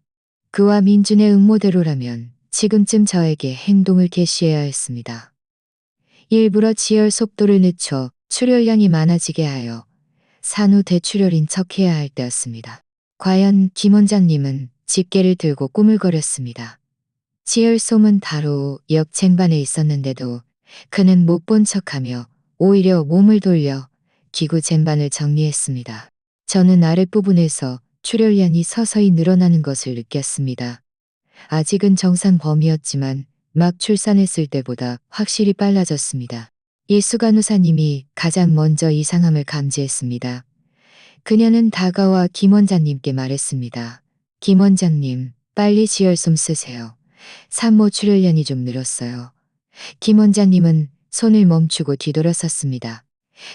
그와 민준의 응모대로라면 지금쯤 저에게 행동을 개시해야 했습니다. 일부러 지혈 속도를 늦춰 출혈량이 많아지게 하여 산후 대출혈인 척해야 할 때였습니다. 과연 김 원장님은 집게를 들고 꾸물거렸습니다. 지혈솜은 바로 역 쟁반에 있었는데도 그는 못 본 척하며 오히려 몸을 돌려 기구 쟁반을 정리했습니다. 저는 아랫부분에서 출혈량이 서서히 늘어나는 것을 느꼈습니다. 아직은 정상 범위였지만 막 출산했을 때보다 확실히 빨라졌습니다. 이수 간호사님이 가장 먼저 이상함을 감지했습니다. 그녀는 다가와 김 원장님께 말했습니다. 김 원장님, 빨리 지혈솜 쓰세요. 산모 출혈량이 좀 늘었어요. 김 원장님은 손을 멈추고 뒤돌아섰습니다.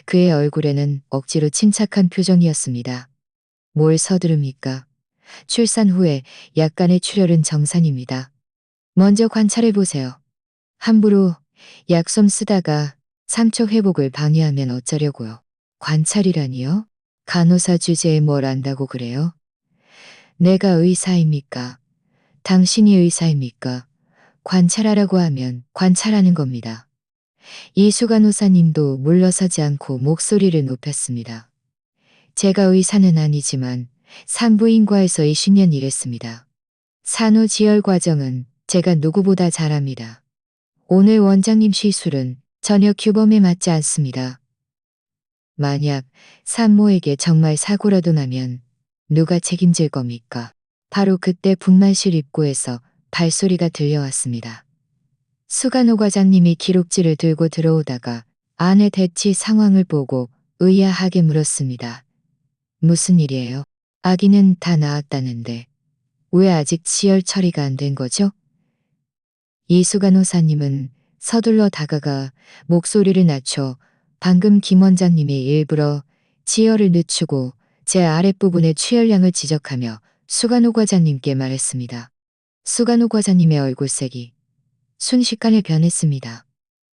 그의 얼굴에는 억지로 침착한 표정이었습니다. 뭘 서두릅니까? 출산 후에 약간의 출혈은 정상입니다. 먼저 관찰해 보세요. 함부로 약솜 쓰다가 상처 회복을 방해하면 어쩌려고요. 관찰이라니요? 간호사 주제에 뭘 안다고 그래요? 내가 의사입니까? 당신이 의사입니까? 관찰하라고 하면 관찰하는 겁니다. 이수 간호사님도 물러서지 않고 목소리를 높였습니다. 제가 의사는 아니지만 산부인과에서 20년 일했습니다. 산후지혈 과정은 제가 누구보다 잘합니다. 오늘 원장님 시술은 전혀 규범에 맞지 않습니다. 만약 산모에게 정말 사고라도 나면 누가 책임질 겁니까? 바로 그때 분만실 입구에서 발소리가 들려왔습니다. 수간호 과장님이 기록지를 들고 들어오다가 아내 대치 상황을 보고 의아하게 물었습니다. 무슨 일이에요? 아기는 다 나았다는데 왜 아직 지혈 처리가 안 된 거죠? 이수 간호사님은 서둘러 다가가 목소리를 낮춰 방금 김 원장님이 일부러 지혈을 늦추고 제 아랫부분의 출혈량을 지적하며 수간호 과장님께 말했습니다. 수간호 과장님의 얼굴색이 순식간에 변했습니다.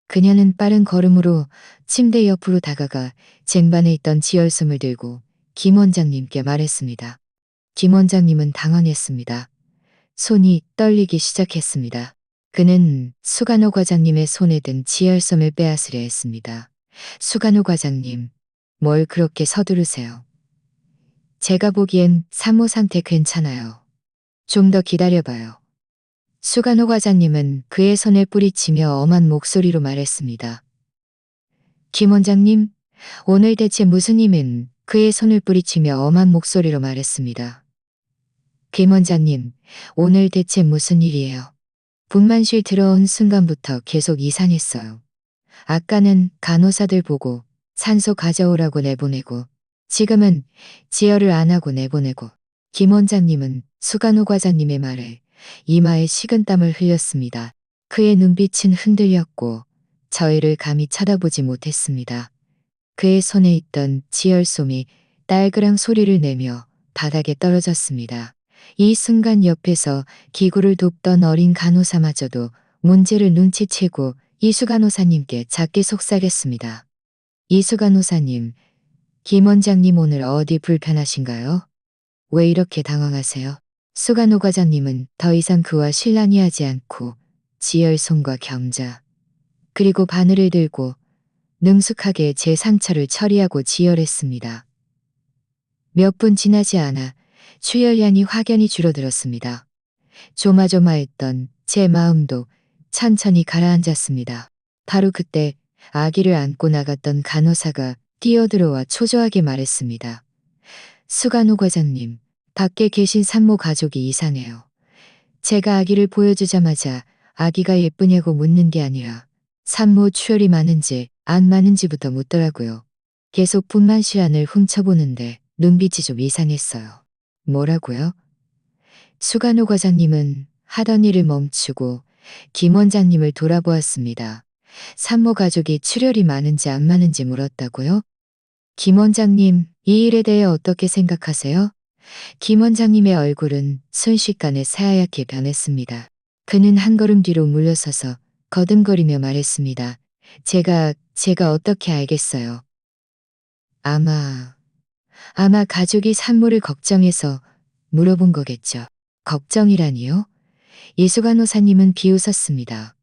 그녀는 빠른 걸음으로 침대 옆으로 다가가 쟁반에 있던 지혈솜을 들고 김 원장님께 말했습니다. 김 원장님은 당황했습니다. 손이 떨리기 시작했습니다. 그는 수간호 과장님의 손에 든 지혈솜을 빼앗으려 했습니다. 수간호 과장님, 뭘 그렇게 서두르세요? 제가 보기엔 산모 상태 괜찮아요. 좀 더 기다려봐요. 수간호 과장님은 그의 손을 뿌리치며 엄한 목소리로 말했습니다. 김 원장님, 오늘 대체 무슨 일은? 그의 손을 뿌리치며 엄한 목소리로 말했습니다. 김 원장님, 오늘 대체 무슨 일이에요? 분만실 들어온 순간부터 계속 이상했어요. 아까는 간호사들 보고 산소 가져오라고 내보내고 지금은 지혈을 안 하고 내보내고 김 원장님은 수간호 과장님의 말에 이마에 식은땀을 흘렸습니다. 그의 눈빛은 흔들렸고 저희를 감히 쳐다보지 못했습니다. 그의 손에 있던 지혈솜이 딸그랑 소리를 내며 바닥에 떨어졌습니다. 이 순간 옆에서 기구를 돕던 어린 간호사마저도 문제를 눈치채고 이수 간호사님께 작게 속삭였습니다. 이수 간호사님, 김 원장님 오늘 어디 불편하신가요? 왜 이렇게 당황하세요? 수간호 과장님은 더 이상 그와 실랑이 하지 않고 지혈솜과 경자 그리고 바늘을 들고 능숙하게 제 상처를 처리하고 지혈했습니다. 몇 분 지나지 않아 출혈량이 확연히 줄어들었습니다. 조마조마했던 제 마음도 천천히 가라앉았습니다. 바로 그때 아기를 안고 나갔던 간호사가 뛰어들어와 초조하게 말했습니다. 수간호 과장님, 밖에 계신 산모 가족이 이상해요. 제가 아기를 보여주자마자 아기가 예쁘냐고 묻는 게 아니라 산모 출혈이 많은지 안 많은지부터 묻더라고요. 계속 분만실 안을 훔쳐보는데 눈빛이 좀 이상했어요. 뭐라고요? 수간호 과장님은 하던 일을 멈추고 김 원장님을 돌아보았습니다. 산모 가족이 출혈이 많은지 안 많은지 물었다고요? 김 원장님, 이 일에 대해 어떻게 생각하세요? 김 원장님의 얼굴은 순식간에 새하얗게 변했습니다. 그는 한 걸음 뒤로 물러서서 거듭거리며 말했습니다. 제가 어떻게 알겠어요? 아마 가족이 산모를 걱정해서 물어본 거겠죠. 걱정이라니요? 이수간 호사님은 비웃었습니다.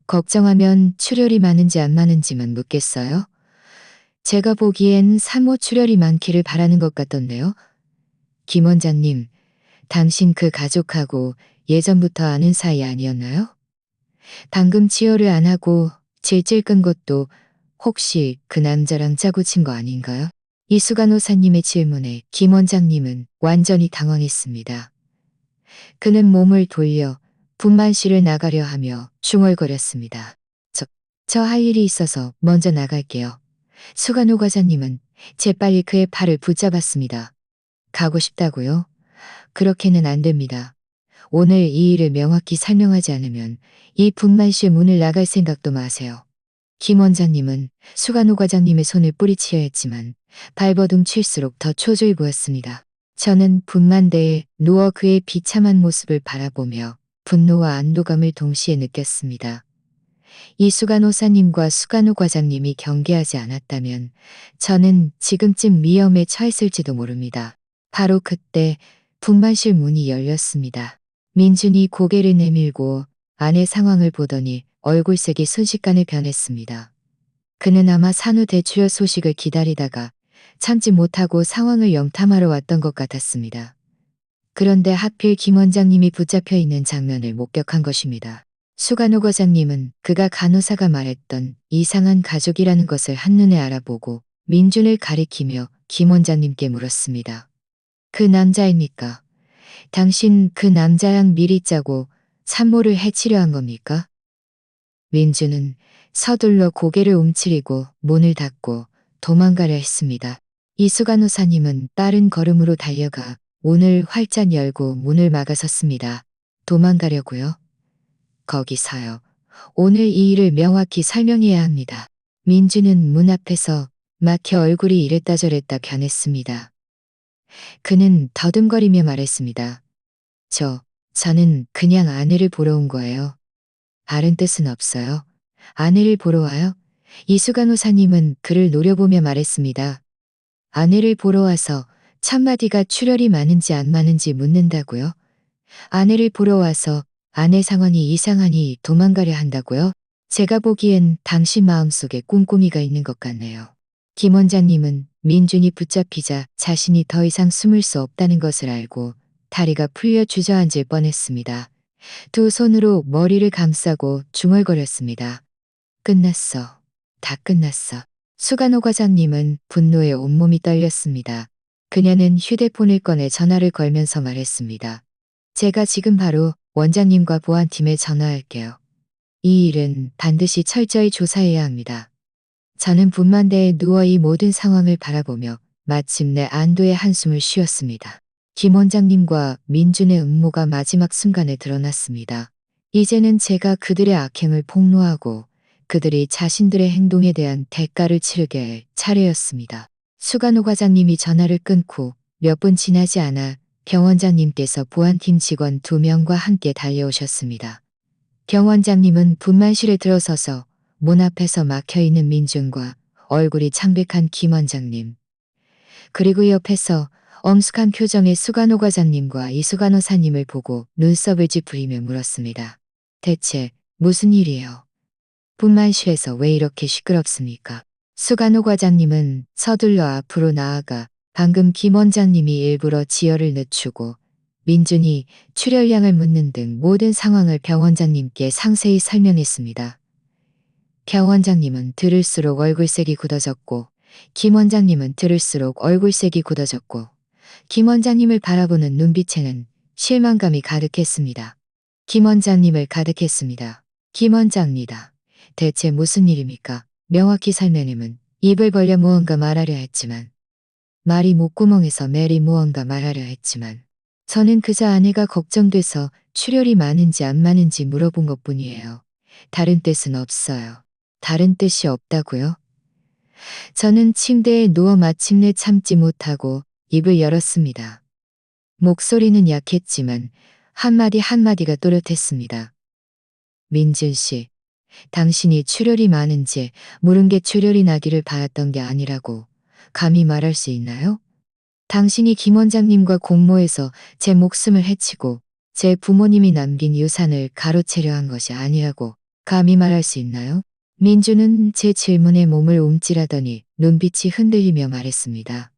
걱정하면 출혈이 많은지 안 많은지만 묻겠어요? 제가 보기엔 산모 출혈이 많기를 바라는 것 같던데요. 김 원장님, 당신 그 가족하고 예전부터 아는 사이 아니었나요? 방금 치료를 안 하고 질질 끈 것도 혹시 그 남자랑 짜고 친 거 아닌가요? 이수간 호사님의 질문에 김 원장님은 완전히 당황했습니다. 그는 몸을 돌려 분만실을 나가려 하며 중얼거렸습니다. 저 할 일이 있어서 먼저 나갈게요. 수간호 과장님은 재빨리 그의 팔을 붙잡았습니다. 가고 싶다고요? 그렇게는 안 됩니다. 오늘 이 일을 명확히 설명하지 않으면 이 분만실 문을 나갈 생각도 마세요. 김 원장님은 수간호 과장님의 손을 뿌리치려 했지만 발버둥 칠수록 더 초조해 보였습니다. 저는 분만대에 누워 그의 비참한 모습을 바라보며 분노와 안도감을 동시에 느꼈습니다. 이 수간호 사님과 수간호 과장님이 경계하지 않았다면 저는 지금쯤 위험에 처했을지도 모릅니다. 바로 그때 분만실 문이 열렸습니다. 민준이 고개를 내밀고 아내 상황을 보더니 얼굴색이 순식간에 변했습니다. 그는 아마 산후 대출혈 소식을 기다리다가 참지 못하고 상황을 영탐하러 왔던 것 같았습니다. 그런데 하필 김 원장님이 붙잡혀 있는 장면을 목격한 것입니다. 수간호 과장님은 그가 간호사가 말했던 이상한 가족이라는 것을 한눈에 알아보고 민준을 가리키며 김 원장님께 물었습니다. 그 남자입니까? 당신 그 남자랑 미리 짜고 산모를 해치려 한 겁니까? 민준은 서둘러 고개를 움츠리고 문을 닫고 도망가려 했습니다. 이수간 호사님은 빠른 걸음으로 달려가 문을 활짝 열고 문을 막아섰습니다. 도망가려고요? 거기서요. 오늘 이 일을 명확히 설명해야 합니다. 민준은 문 앞에서 막혀 얼굴이 이랬다 저랬다 변했습니다. 그는 더듬거리며 말했습니다. 저는 그냥 아내를 보러 온 거예요. 다른 뜻은 없어요. 아내를 보러 와요? 이수간 호사님은 그를 노려보며 말했습니다. 아내를 보러 와서 첫마디가 출혈이 많은지 안 많은지 묻는다고요? 아내를 보러 와서 아내 상황이 이상하니 도망가려 한다고요? 제가 보기엔 당신 마음속에 꼼꼼이가 있는 것 같네요. 김 원장님은 민준이 붙잡히자 자신이 더 이상 숨을 수 없다는 것을 알고 다리가 풀려 주저앉을 뻔했습니다. 두 손으로 머리를 감싸고 중얼거렸습니다. 끝났어. 다 끝났어. 수간호 과장님은 분노에 온몸이 떨렸습니다. 그녀는 휴대폰을 꺼내 전화를 걸면서 말했습니다. 제가 지금 바로 원장님과 보안팀에 전화할게요. 이 일은 반드시 철저히 조사해야 합니다. 저는 분만대에 누워 이 모든 상황을 바라보며 마침내 안도의 한숨을 쉬었습니다. 김 원장님과 민준의 음모가 마지막 순간에 드러났습니다. 이제는 제가 그들의 악행을 폭로하고 그들이 자신들의 행동에 대한 대가를 치르게 할 차례였습니다. 수간호 과장님이 전화를 끊고 몇 분 지나지 않아 병 원장님께서 보안팀 직원 2명과 함께 달려오셨습니다. 병 원장님은 분만실에 들어서서 문 앞에서 막혀있는 민준과 얼굴이 창백한 김 원장님, 그리고 옆에서 엄숙한 표정의 수간호 과장님과 이수간 호사님을 보고 눈썹을 찌푸리며 물었습니다. 대체 무슨 일이에요? 분만실에서 왜 이렇게 시끄럽습니까? 수간호 과장님은 서둘러 앞으로 나아가 방금 김 원장님이 일부러 지혈을 늦추고 민준이 출혈량을 묻는 등 모든 상황을 병 원장님께 상세히 설명했습니다. 병 원장님은 들을수록 얼굴색이 굳어졌고 김 원장님은 들을수록 얼굴색이 굳어졌고 김 원장님을 바라보는 눈빛에는 실망감이 가득했습니다. 김 원장님을 가득했습니다. 김 원장입니다. 대체 무슨 일입니까? 명확히 설명님은 입을 벌려 무언가 말하려 했지만 말이 목구멍에서 매리 무언가 말하려 했지만 저는 그저 아내가 걱정돼서 출혈이 많은지 안 많은지 물어본 것뿐이에요. 다른 뜻은 없어요. 다른 뜻이 없다고요? 저는 침대에 누워 마침내 참지 못하고 입을 열었습니다. 목소리는 약했지만 한마디 한마디가 또렷했습니다. 민준 씨, 당신이 출혈이 많은지 물은 게 출혈이 나기를 바랐던 게 아니라고 감히 말할 수 있나요? 당신이 김 원장님과 공모해서 제 목숨을 해치고 제 부모님이 남긴 유산을 가로채려 한 것이 아니라고 감히 말할 수 있나요? 민주는 제 질문에 몸을 움찔하더니 눈빛이 흔들리며 말했습니다.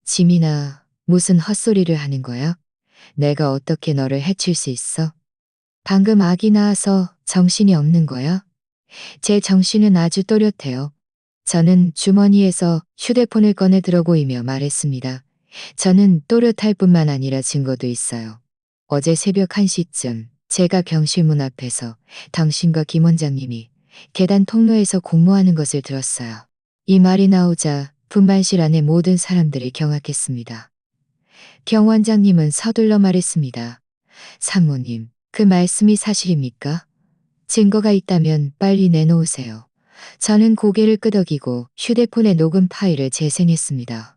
지민아, 무슨 헛소리를 하는 거야? 내가 어떻게 너를 해칠 수 있어? 방금 아기 낳아서 정신이 없는 거야? 제 정신은 아주 또렷해요. 저는 주머니에서 휴대폰을 꺼내 들어보이며 말했습니다. 저는 또렷할 뿐만 아니라 증거도 있어요. 어제 새벽 1시쯤 제가 병실문 앞에서 당신과 김 원장님이 계단 통로에서 공모하는 것을 들었어요. 이 말이 나오자 분만실 안의 모든 사람들이 경악했습니다. 경 원장님은 서둘러 말했습니다. 사모님, 그 말씀이 사실입니까? 증거가 있다면 빨리 내놓으세요. 저는 고개를 끄덕이고 휴대폰의 녹음 파일을 재생했습니다.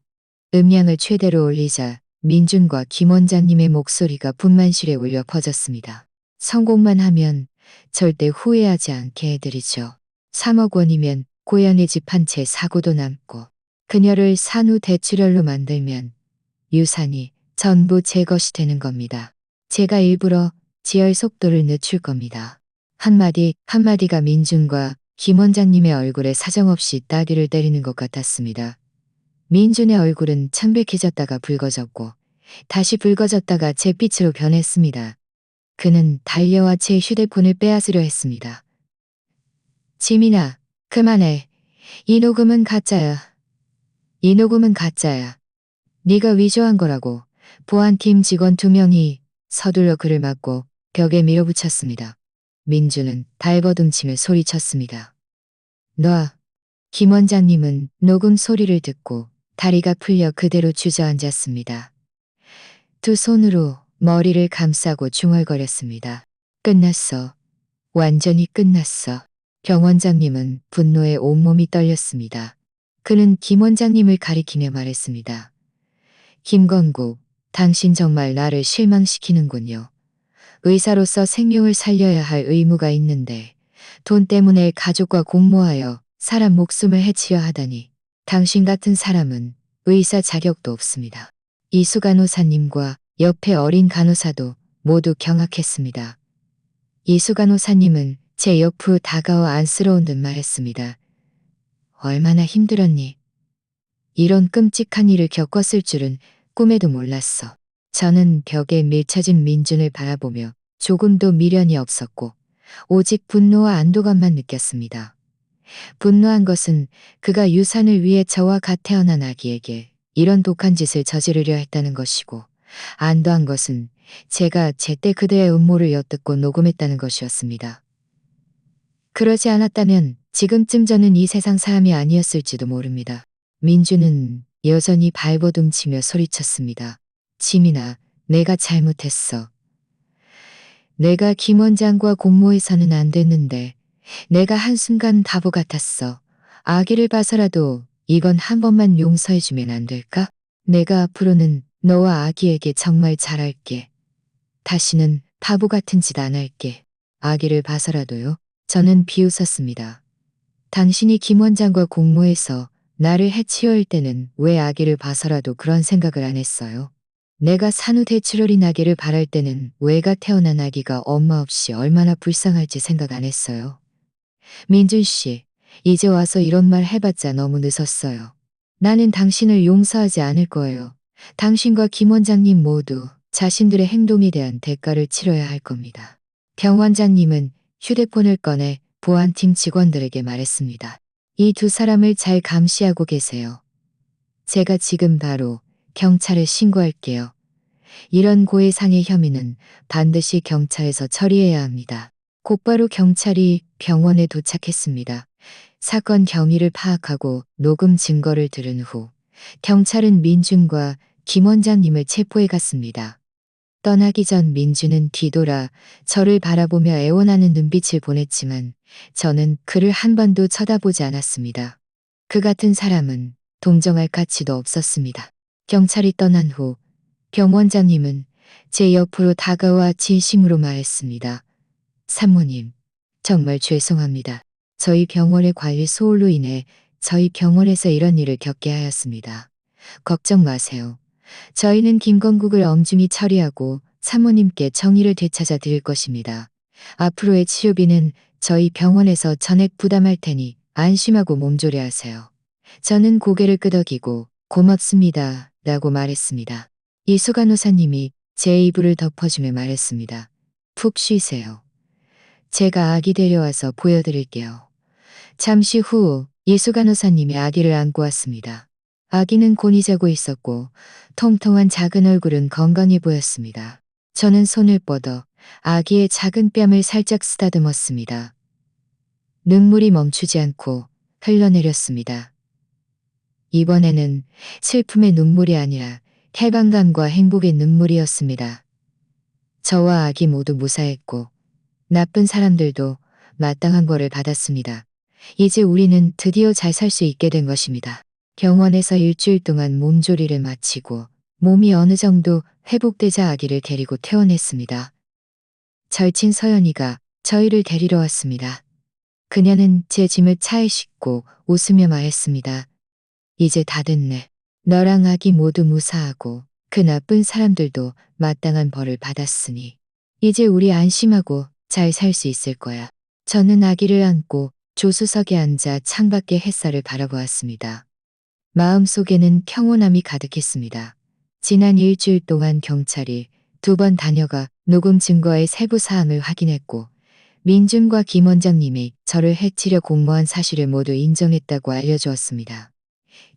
음량을 최대로 올리자 민준과 김 원장님의 목소리가 분만실에 울려 퍼졌습니다. 성공만 하면 절대 후회하지 않게 해드리죠. 3억 원이면 고향의 집 한 채 사고도 남고 그녀를 산후 대출혈로 만들면 유산이 전부 제 것이 되는 겁니다. 제가 일부러 지혈 속도를 늦출 겁니다. 한마디 한마디가 민준과 김 원장님의 얼굴에 사정없이 따귀를 때리는 것 같았습니다. 민준의 얼굴은 창백해졌다가 붉어졌고 다시 붉어졌다가 잿빛으로 변했습니다. 그는 달려와 제 휴대폰을 빼앗으려 했습니다. 지민아, 그만해. 이 녹음은 가짜야. 이 녹음은 가짜야. 네가 위조한 거라고. 보안팀 직원 2명이 서둘러 그를 막고 벽에 밀어붙였습니다. 민주는 발버둥치며 소리쳤습니다. 놔. 김 원장님은 녹음 소리를 듣고 다리가 풀려 그대로 주저앉았습니다. 두 손으로 머리를 감싸고 중얼거렸습니다. 끝났어. 완전히 끝났어. 경 원장님은 분노에 온몸이 떨렸습니다. 그는 김 원장님을 가리키며 말했습니다. 김건국, 당신 정말 나를 실망시키는군요. 의사로서 생명을 살려야 할 의무가 있는데 돈 때문에 가족과 공모하여 사람 목숨을 해치려 하다니 당신 같은 사람은 의사 자격도 없습니다. 이수 간호사님과 옆에 어린 간호사도 모두 경악했습니다. 이수 간호사님은 제 옆으로 다가와 안쓰러운 듯 말했습니다. 얼마나 힘들었니? 이런 끔찍한 일을 겪었을 줄은 꿈에도 몰랐어. 저는 벽에 밀쳐진 민준을 바라보며 조금도 미련이 없었고 오직 분노와 안도감만 느꼈습니다. 분노한 것은 그가 유산을 위해 저와 갓 태어난 아기에게 이런 독한 짓을 저지르려 했다는 것이고 안도한 것은 제가 제때 그대의 음모를 엿듣고 녹음했다는 것이었습니다. 그러지 않았다면 지금쯤 저는 이 세상 사람이 아니었을지도 모릅니다. 민주는 여전히 발버둥치며 소리쳤습니다. 지민아, 내가 잘못했어. 내가 김 원장과 공모해서는 안 됐는데 내가 한순간 바보 같았어. 아기를 봐서라도 이건 한 번만 용서해주면 안 될까? 내가 앞으로는 너와 아기에게 정말 잘할게. 다시는 바보 같은 짓 안 할게. 아기를 봐서라도요. 저는 비웃었습니다. 당신이 김 원장과 공모해서 나를 해치려 할 때는 왜 아기를 봐서라도 그런 생각을 안 했어요? 내가 산후 대출혈이 나기를 바랄 때는 왜가 태어난 아기가 엄마 없이 얼마나 불쌍할지 생각 안 했어요? 민준 씨, 이제 와서 이런 말 해봤자 너무 늦었어요. 나는 당신을 용서하지 않을 거예요. 당신과 김 원장님 모두 자신들의 행동에 대한 대가를 치러야 할 겁니다. 병 원장님은 휴대폰을 꺼내 보안팀 직원들에게 말했습니다. 이 두 사람을 잘 감시하고 계세요. 제가 지금 바로 경찰에 신고할게요. 이런 고해상의 혐의는 반드시 경찰에서 처리해야 합니다. 곧바로 경찰이 병원에 도착했습니다. 사건 경위를 파악하고 녹음 증거를 들은 후 경찰은 민준과 김 원장님을 체포해 갔습니다. 떠나기 전 민주는 뒤돌아 저를 바라보며 애원하는 눈빛을 보냈지만 저는 그를 한 번도 쳐다보지 않았습니다. 그 같은 사람은 동정할 가치도 없었습니다. 경찰이 떠난 후 병원장님은 제 옆으로 다가와 진심으로 말했습니다. 산모님, 정말 죄송합니다. 저희 병원의 관리 소홀로 인해 저희 병원에서 이런 일을 겪게 하였습니다. 걱정 마세요. 저희는 김건국을 엄중히 처리하고 산모님께 정의를 되찾아 드릴 것입니다. 앞으로의 치료비는 저희 병원에서 전액 부담할 테니 안심하고 몸조리하세요. 저는 고개를 끄덕이고 고맙습니다. 라고 말했습니다. 이수간 의사님이 제 이불을 덮어주며 말했습니다. 푹 쉬세요. 제가 아기 데려와서 보여드릴게요. 잠시 후 이수간 의사님이 아기를 안고 왔습니다. 아기는 곤히 자고 있었고 통통한 작은 얼굴은 건강해 보였습니다. 저는 손을 뻗어 아기의 작은 뺨을 살짝 쓰다듬었습니다. 눈물이 멈추지 않고 흘러내렸습니다. 이번에는 슬픔의 눈물이 아니라 해방감과 행복의 눈물이었습니다. 저와 아기 모두 무사했고 나쁜 사람들도 마땅한 벌을 받았습니다. 이제 우리는 드디어 잘 살 수 있게 된 것입니다. 병원에서 일주일 동안 몸조리를 마치고 몸이 어느 정도 회복되자 아기를 데리고 퇴원했습니다. 절친 서연이가 저희를 데리러 왔습니다. 그녀는 제 짐을 차에 싣고 웃으며 말했습니다. 이제 다 됐네. 너랑 아기 모두 무사하고 그 나쁜 사람들도 마땅한 벌을 받았으니 이제 우리 안심하고 잘 살 수 있을 거야. 저는 아기를 안고 조수석에 앉아 창밖의 햇살을 바라보았습니다. 마음속에는 평온함이 가득했습니다. 지난 일주일 동안 경찰이 2번 다녀가 녹음 증거의 세부 사항을 확인했고 민준과 김 원장님이 저를 해치려 공모한 사실을 모두 인정했다고 알려주었습니다.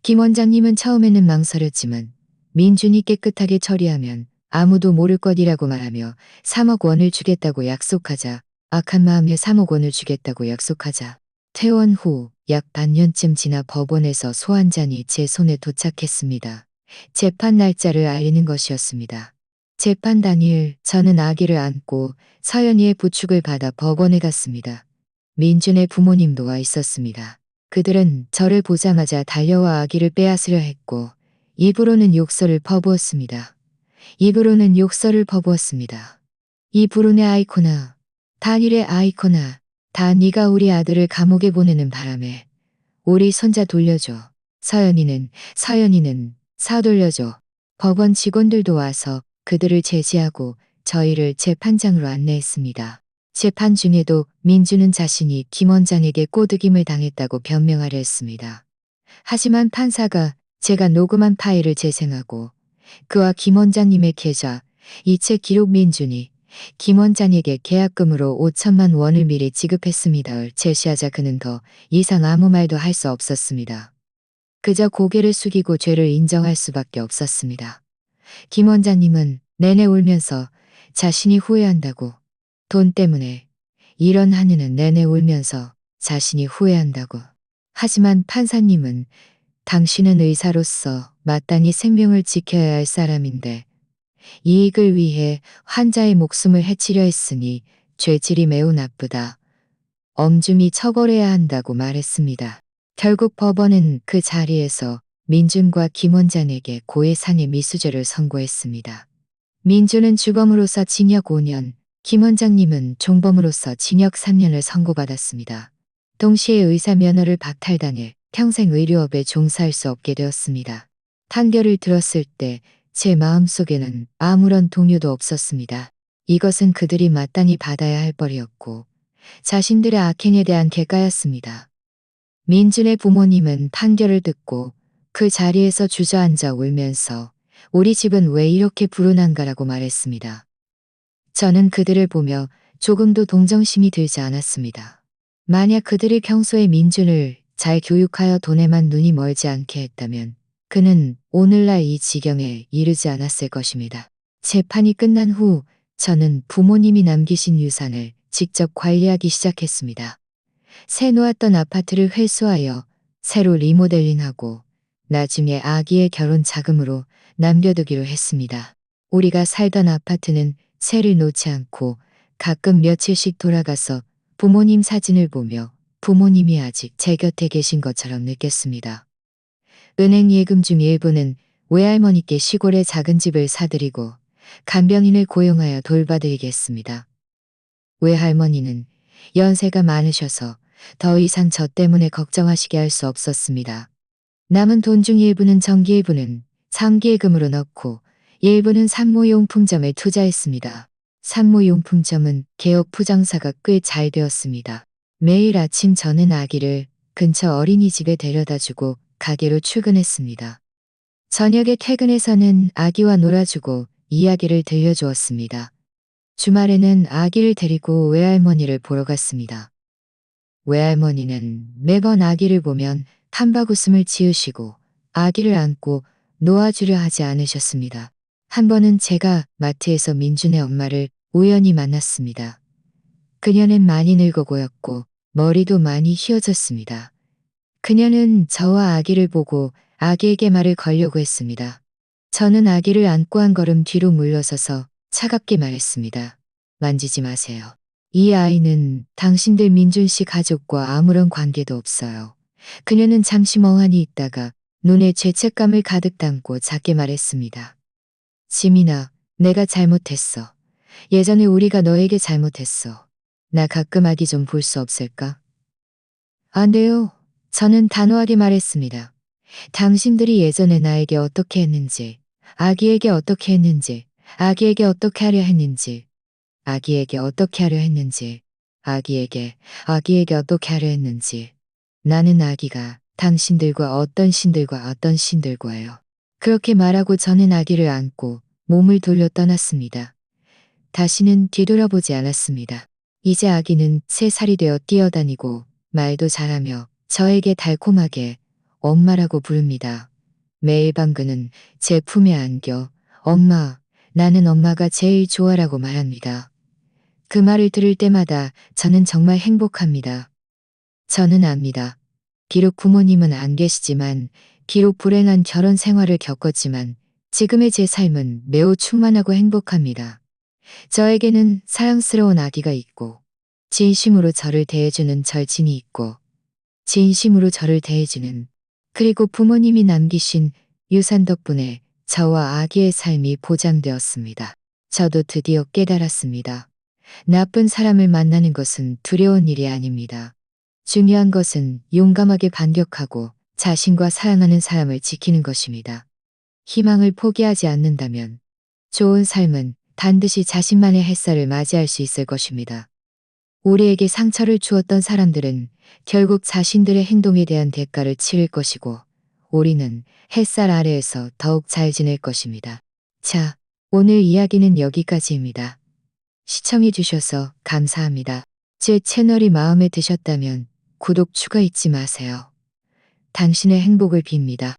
김 원장님은 처음에는 망설였지만 민준이 깨끗하게 처리하면 아무도 모를 것이라고 말하며 3억 원을 주겠다고 약속하자 악한 마음에 3억 원을 주겠다고 약속하자 퇴원 후 약 반년쯤 지나 법원에서 소환장이 제 손에 도착했습니다. 재판 날짜를 알리는 것이었습니다. 재판 당일 저는 아기를 안고 서연이의 부축을 받아 법원에 갔습니다. 민준의 부모님도 와 있었습니다. 그들은 저를 보자마자 달려와 아기를 빼앗으려 했고 입으로는 욕설을 퍼부었습니다. 입으로는 욕설을 퍼부었습니다. 이 불운의 아이코나, 단일의 아이코나, 다 네가 우리 아들을 감옥에 보내는 바람에 우리 손자 돌려줘. 서연이는 사돌려줘. 법원 직원들도 와서 그들을 제지하고 저희를 재판장으로 안내했습니다. 재판 중에도 민주는 자신이 김 원장에게 꼬드김을 당했다고 변명하려 했습니다. 하지만 판사가 제가 녹음한 파일을 재생하고 그와 김 원장님의 계좌, 이체 기록 민준이 김 원장에게 계약금으로 5천만 원을 미리 지급했습니다를 제시하자 그는 더 이상 아무 말도 할 수 없었습니다. 그저 고개를 숙이고 죄를 인정할 수밖에 없었습니다. 김 원장님은 내내 울면서 자신이 후회한다고, 돈 때문에 이런 한이는 내내 울면서 자신이 후회한다고. 하지만 판사님은 당신은 의사로서 마땅히 생명을 지켜야 할 사람인데 이익을 위해 환자의 목숨을 해치려 했으니 죄질이 매우 나쁘다. 엄중히 처벌해야 한다고 말했습니다. 결국 법원은 그 자리에서 민준과 김 원장에게 고해상의 미수죄를 선고했습니다. 민준은 주범으로서 징역 5년, 김 원장님은 종범으로서 징역 3년을 선고받았습니다. 동시에 의사 면허를 박탈당해 평생 의료업에 종사할 수 없게 되었습니다. 판결을 들었을 때 제 마음속에는 아무런 동요도 없었습니다. 이것은 그들이 마땅히 받아야 할 벌이었고 자신들의 악행에 대한 객가였습니다. 민준의 부모님은 판결을 듣고 그 자리에서 주저앉아 울면서 우리 집은 왜 이렇게 불운한가라고 말했습니다. 저는 그들을 보며 조금도 동정심이 들지 않았습니다. 만약 그들이 평소에 민준을 잘 교육하여 돈에만 눈이 멀지 않게 했다면 그는 오늘날 이 지경에 이르지 않았을 것입니다. 재판이 끝난 후 저는 부모님이 남기신 유산을 직접 관리하기 시작했습니다. 새 놓았던 아파트를 회수하여 새로 리모델링하고 나중에 아기의 결혼 자금으로 남겨두기로 했습니다. 우리가 살던 아파트는 새를 놓지 않고 가끔 며칠씩 돌아가서 부모님 사진을 보며 부모님이 아직 제 곁에 계신 것처럼 느꼈습니다. 은행 예금 중 일부는 외할머니께 시골에 작은 집을 사드리고 간병인을 고용하여 돌봐드리겠습니다. 외할머니는 연세가 많으셔서 더 이상 저 때문에 걱정하시게 할 수 없었습니다. 남은 돈 중 일부는 정기예부는 장기예금으로 넣고 일부는 산모용품점에 투자했습니다. 산모용품점은 개업 부장사가 꽤 잘 되었습니다. 매일 아침 저는 아기를 근처 어린이집에 데려다주고 가게로 출근했습니다. 저녁에 퇴근해서는 아기와 놀아주고 이야기를 들려주었습니다. 주말에는 아기를 데리고 외할머니를 보러 갔습니다. 외할머니는 매번 아기를 보면 한박 웃음을 지으시고 아기를 안고 놓아주려 하지 않으셨습니다. 한 번은 제가 마트에서 민준의 엄마를 우연히 만났습니다. 그녀는 많이 늙어 보였고 머리도 많이 휘어졌습니다. 그녀는 저와 아기를 보고 아기에게 말을 걸려고 했습니다. 저는 아기를 안고 한 걸음 뒤로 물러서서 차갑게 말했습니다. 만지지 마세요. 이 아이는 당신들 민준 씨 가족과 아무런 관계도 없어요. 그녀는 잠시 멍하니 있다가 눈에 죄책감을 가득 담고 작게 말했습니다. 지민아, 내가 잘못했어. 예전에 우리가 너에게 잘못했어. 나 가끔 아기 좀 볼 수 없을까? 안 돼요. 저는 단호하게 말했습니다. 당신들이 예전에 나에게 어떻게 했는지, 아기에게 어떻게 했는지, 아기에게 어떻게 하려 했는지, 아기에게 어떻게 하려 했는지, 아기에게 어떻게 하려 했는지. 나는 아기가 당신들과 어떤 신들과예요. 그렇게 말하고 저는 아기를 안고 몸을 돌려 떠났습니다. 다시는 뒤돌아보지 않았습니다. 이제 아기는 3살이 되어 뛰어다니고 말도 잘하며 저에게 달콤하게 엄마라고 부릅니다. 매일 밤 그는 제 품에 안겨 엄마, 나는 엄마가 제일 좋아라고 말합니다. 그 말을 들을 때마다 저는 정말 행복합니다. 저는 압니다. 비록 부모님은 안 계시지만, 비록 불행한 결혼 생활을 겪었지만 지금의 제 삶은 매우 충만하고 행복합니다. 저에게는 사랑스러운 아기가 있고 진심으로 저를 대해주는 절친이 있고 진심으로 저를 대해주는 그리고 부모님이 남기신 유산 덕분에 저와 아기의 삶이 보장되었습니다. 저도 드디어 깨달았습니다. 나쁜 사람을 만나는 것은 두려운 일이 아닙니다. 중요한 것은 용감하게 반격하고 자신과 사랑하는 사람을 지키는 것입니다. 희망을 포기하지 않는다면 좋은 삶은 반드시 자신만의 햇살을 맞이할 수 있을 것입니다. 우리에게 상처를 주었던 사람들은 결국 자신들의 행동에 대한 대가를 치를 것이고 우리는 햇살 아래에서 더욱 잘 지낼 것입니다. 자, 오늘 이야기는 여기까지입니다. 시청해주셔서 감사합니다. 제 채널이 마음에 드셨다면 구독 추가 잊지 마세요. 당신의 행복을 빕니다.